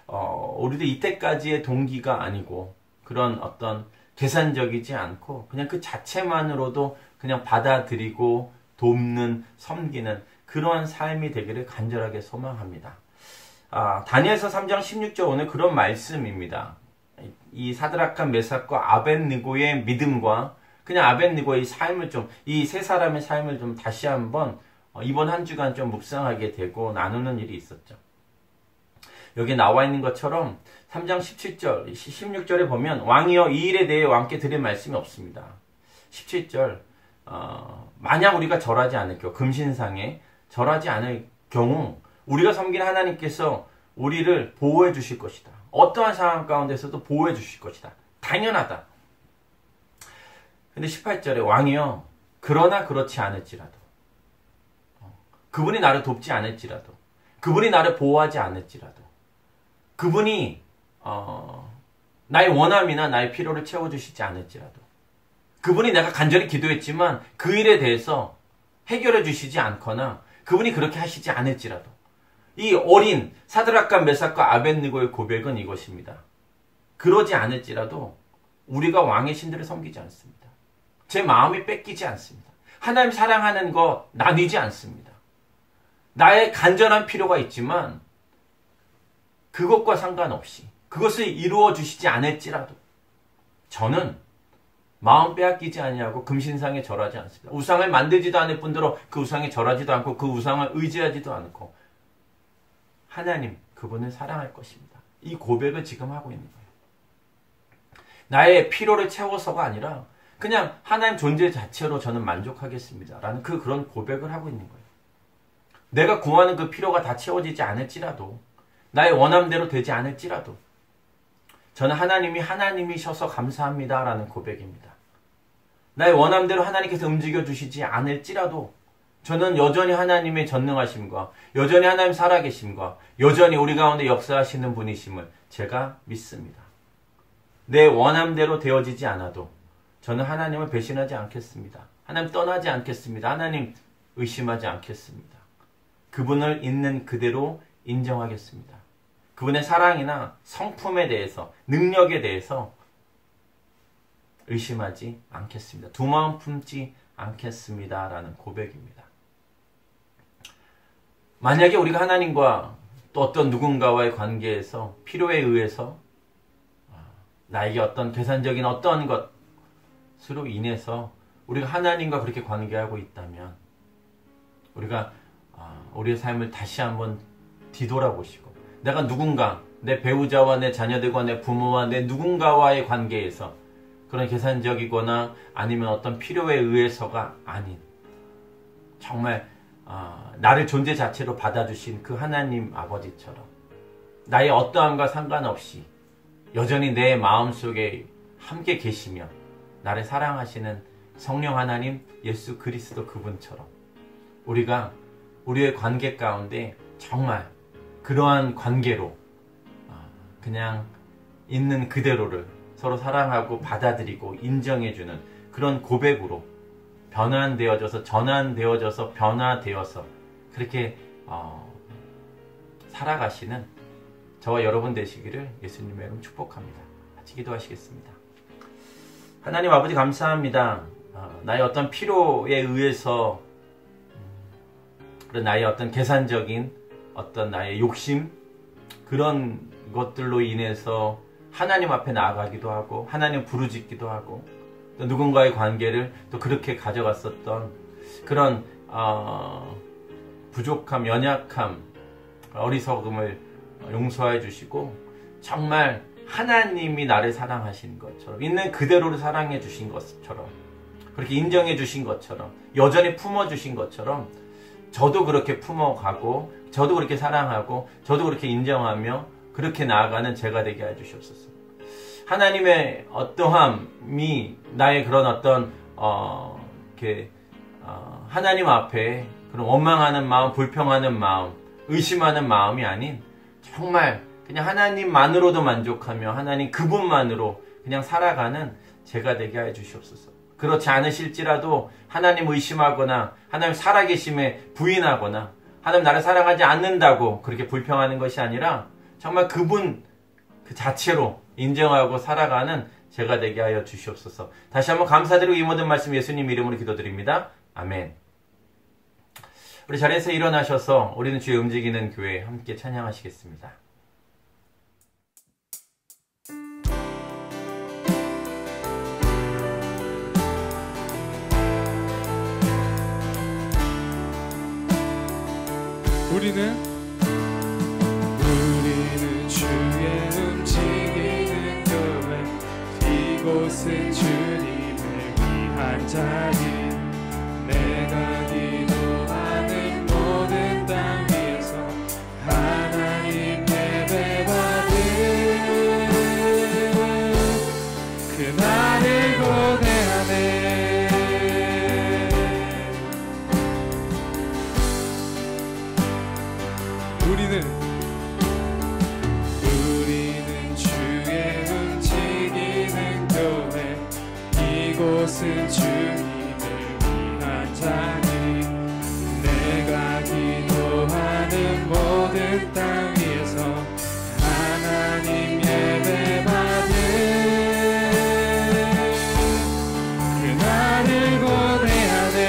우리도 이때까지의 동기가 아니고 그런 어떤 계산적이지 않고 그냥 그 자체만으로도 그냥 받아들이고 돕는 섬기는 그런 삶이 되기를 간절하게 소망합니다. 다니엘서 3장 16절 오늘 그런 말씀입니다. 이 사드락과 메삭과 아벳느고의 믿음과 그냥 아벳느고의 삶을 이 세 사람의 삶을 좀 다시 한번 이번 한 주간 좀 묵상하게 되고 나누는 일이 있었죠. 여기 나와 있는 것처럼 3장 17절, 16절에 보면 왕이여 이 일에 대해 왕께 드릴 말씀이 없습니다. 17절 만약 우리가 절하지 않을 경우 금신상에 절하지 않을 경우 우리가 섬기는 하나님께서 우리를 보호해 주실 것이다. 어떠한 상황 가운데서도 보호해 주실 것이다. 당연하다. 근데 18절에 왕이여 그러나 그렇지 않을지라도 그분이 나를 돕지 않을지라도 그분이 나를 보호하지 않을지라도 그분이 나의 원함이나 나의 필요를 채워주시지 않을지라도 그분이 내가 간절히 기도했지만 그 일에 대해서 해결해 주시지 않거나 그분이 그렇게 하시지 않을지라도 이 어린 사드락과 메삭과 아벳느고의 고백은 이것입니다. 그러지 않을지라도 우리가 왕의 신들을 섬기지 않습니다. 제 마음이 뺏기지 않습니다. 하나님 사랑하는 거 나뉘지 않습니다. 나의 간절한 필요가 있지만 그것과 상관없이 그것을 이루어 주시지 않을지라도 저는 마음 빼앗기지 아니하고 금신상에 절하지 않습니다. 우상을 만들지도 않을 뿐더러 그 우상에 절하지도 않고 그 우상을 의지하지도 않고 하나님 그분을 사랑할 것입니다. 이 고백을 지금 하고 있는 거예요. 나의 필요를 채워서가 아니라 그냥 하나님 존재 자체로 저는 만족하겠습니다. 라는 그런 고백을 하고 있는 거예요. 내가 구하는 그 필요가 다 채워지지 않을지라도 나의 원함대로 되지 않을지라도 저는 하나님이 하나님이셔서 감사합니다. 라는 고백입니다. 나의 원함대로 하나님께서 움직여 주시지 않을지라도 저는 여전히 하나님의 전능하심과 여전히 하나님 살아계심과 여전히 우리 가운데 역사하시는 분이심을 제가 믿습니다. 내 원함대로 되어지지 않아도 저는 하나님을 배신하지 않겠습니다. 하나님 떠나지 않겠습니다. 하나님 의심하지 않겠습니다. 그분을 있는 그대로 인정하겠습니다. 그분의 사랑이나 성품에 대해서 능력에 대해서 의심하지 않겠습니다. 두 마음 품지 않겠습니다. 라는 고백입니다. 만약에 우리가 하나님과 또 어떤 누군가와의 관계에서 필요에 의해서 나에게 어떤 계산적인 어떤 것으로 인해서 우리가 하나님과 그렇게 관계하고 있다면 우리가 우리의 삶을 다시 한번 뒤돌아보시고 내가 누군가 내 배우자와 내 자녀들과 내 부모와 내 누군가와의 관계에서 그런 계산적이거나 아니면 어떤 필요에 의해서가 아닌 정말 나를 존재 자체로 받아주신 그 하나님 아버지처럼 나의 어떠함과 상관없이 여전히 내 마음속에 함께 계시며 나를 사랑하시는 성령 하나님 예수 그리스도 그분처럼 우리가 우리의 관계 가운데 정말 그러한 관계로 그냥 있는 그대로를 서로 사랑하고 받아들이고 인정해주는 그런 고백으로 변환되어져서 전환되어져서 변화되어서 그렇게 살아가시는 저와 여러분 되시기를 예수님의 이름 축복합니다. 같이 기도하시겠습니다. 하나님 아버지 감사합니다. 나의 어떤 필요에 의해서 그런 나의 어떤 계산적인 어떤 나의 욕심 그런 것들로 인해서 하나님 앞에 나아가기도 하고 하나님 부르짖기도 하고 또 누군가의 관계를 또 그렇게 가져갔었던 그런 부족함, 연약함, 어리석음을 용서해 주시고 정말 하나님이 나를 사랑하신 것처럼 있는 그대로를 사랑해 주신 것처럼 그렇게 인정해 주신 것처럼 여전히 품어 주신 것처럼 저도 그렇게 품어가고 저도 그렇게 사랑하고 저도 그렇게 인정하며 그렇게 나아가는 제가 되게 해주시옵소서. 하나님의 어떠함이 나의 그런 어떤 하나님 앞에 그런 원망하는 마음, 불평하는 마음, 의심하는 마음이 아닌 정말 그냥 하나님만으로도 만족하며 하나님 그분만으로 그냥 살아가는 제가 되게 해주시옵소서. 그렇지 않으실지라도 하나님 의심하거나 하나님 살아계심에 부인하거나 하나님 나를 사랑하지 않는다고 그렇게 불평하는 것이 아니라 정말 그분 그 자체로 인정하고 살아가는 제가 되게 하여 주시옵소서. 다시 한번 감사드리고 이 모든 말씀 예수님 이름으로 기도드립니다. 아멘. 우리 자리에서 일어나셔서 우리는 주의 움직이는 교회 함께 찬양하시겠습니다. 우리는 주의 움직이는 교회 이곳은 주님을 위한 자리 내가 기도하는 모든 땅 위에서 하나님 예배받은 그날을 고대하네. 우리는 주의 움직이는 교회 이곳은 주님을 위한 자리 내가 기도하는 모든 땅 위에서 하나님 예배받은 그날을 고대하네.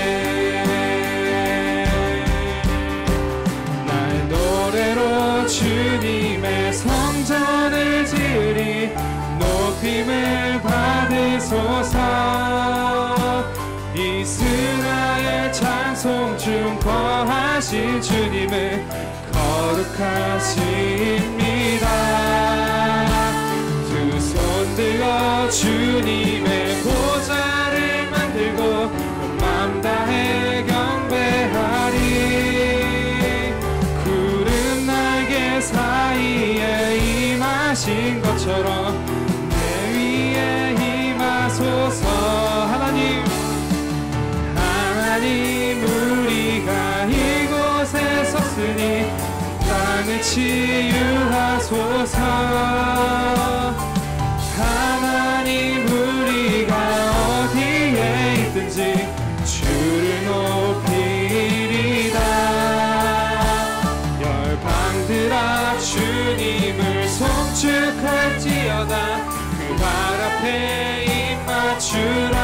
날 노래로 주님의 성전을 지으리 높임을 받으소서. 이스라엘 찬송 중 거하신 주님은 거룩하십니다. 두 손 들어 주님의 보좌를 만들고 맘 다해 경배하리. 구름 날개 사이에 임하신 것처럼 내 위에 임하소서. 하나님 우리가 이곳에 섰으니 땅을 치유하소서. 하나님 우리가 어디에 있든지 주를 높이리다. 열방들아 주님을 송축할지어다. 그 발 앞에 입 맞추라.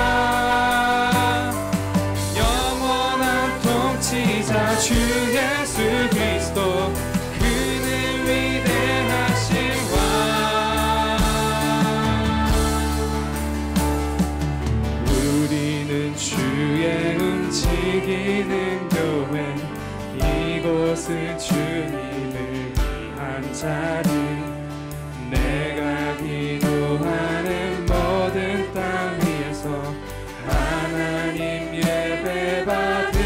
영원한 통치자 주 예수 그리스도 그는 위대하신 왕. 우리는 주의 움직이는 교회 이곳은 주님을 위한 자리 내가 기도하는 모든 땅 위에서 하나님 예배받은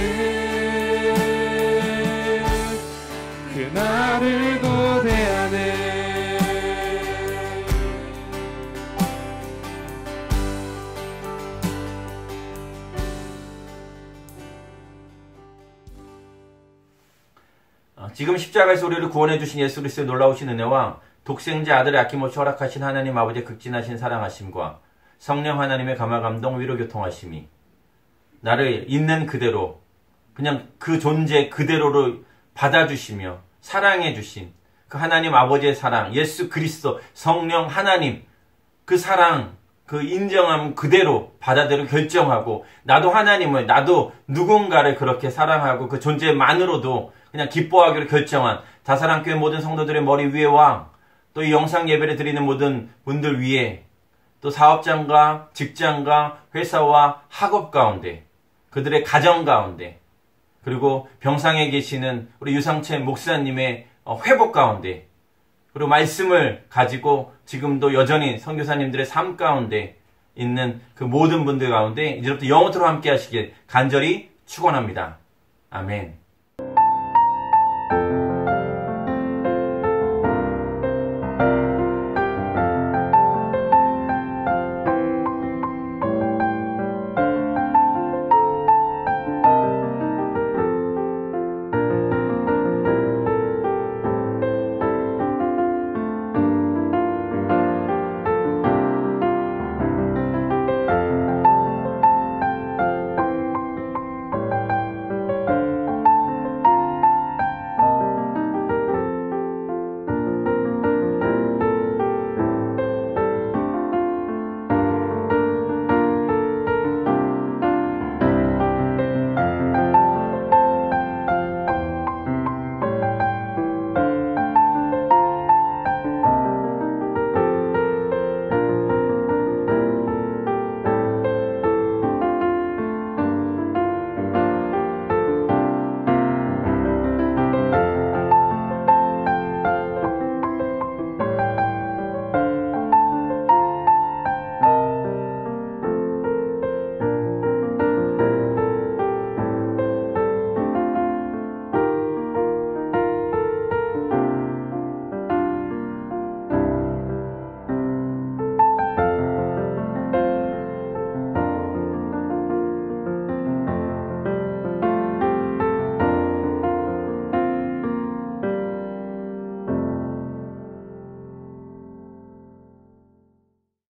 그날을 고대하네. 지금 십자가에서 우리를 구원해 주신 예수 그리스도의 놀라우신 은혜와 독생자 아들을 아낌없이 허락하신 하나님 아버지의 극진하신 사랑하심과 성령 하나님의 감화감동 위로교통하심이 나를 있는 그대로 그냥 그 존재 그대로를 받아주시며 사랑해 주신 그 하나님 아버지의 사랑, 예수 그리스도 성령 하나님 그 사랑, 그 인정함 그대로 받아들여 결정하고 나도 하나님을, 나도 누군가를 그렇게 사랑하고 그 존재만으로도 그냥 기뻐하기로 결정한 다사랑교회 모든 성도들의 머리 위에 왕, 또 이 영상 예배를 드리는 모든 분들 위에, 또 사업장과 직장과 회사와 학업 가운데, 그들의 가정 가운데, 그리고 병상에 계시는 우리 유상채 목사님의 회복 가운데, 그리고 말씀을 가지고 지금도 여전히 선교사님들의 삶 가운데 있는 그 모든 분들 가운데 이제부터 영원토록 함께 하시길 간절히 축원합니다. 아멘.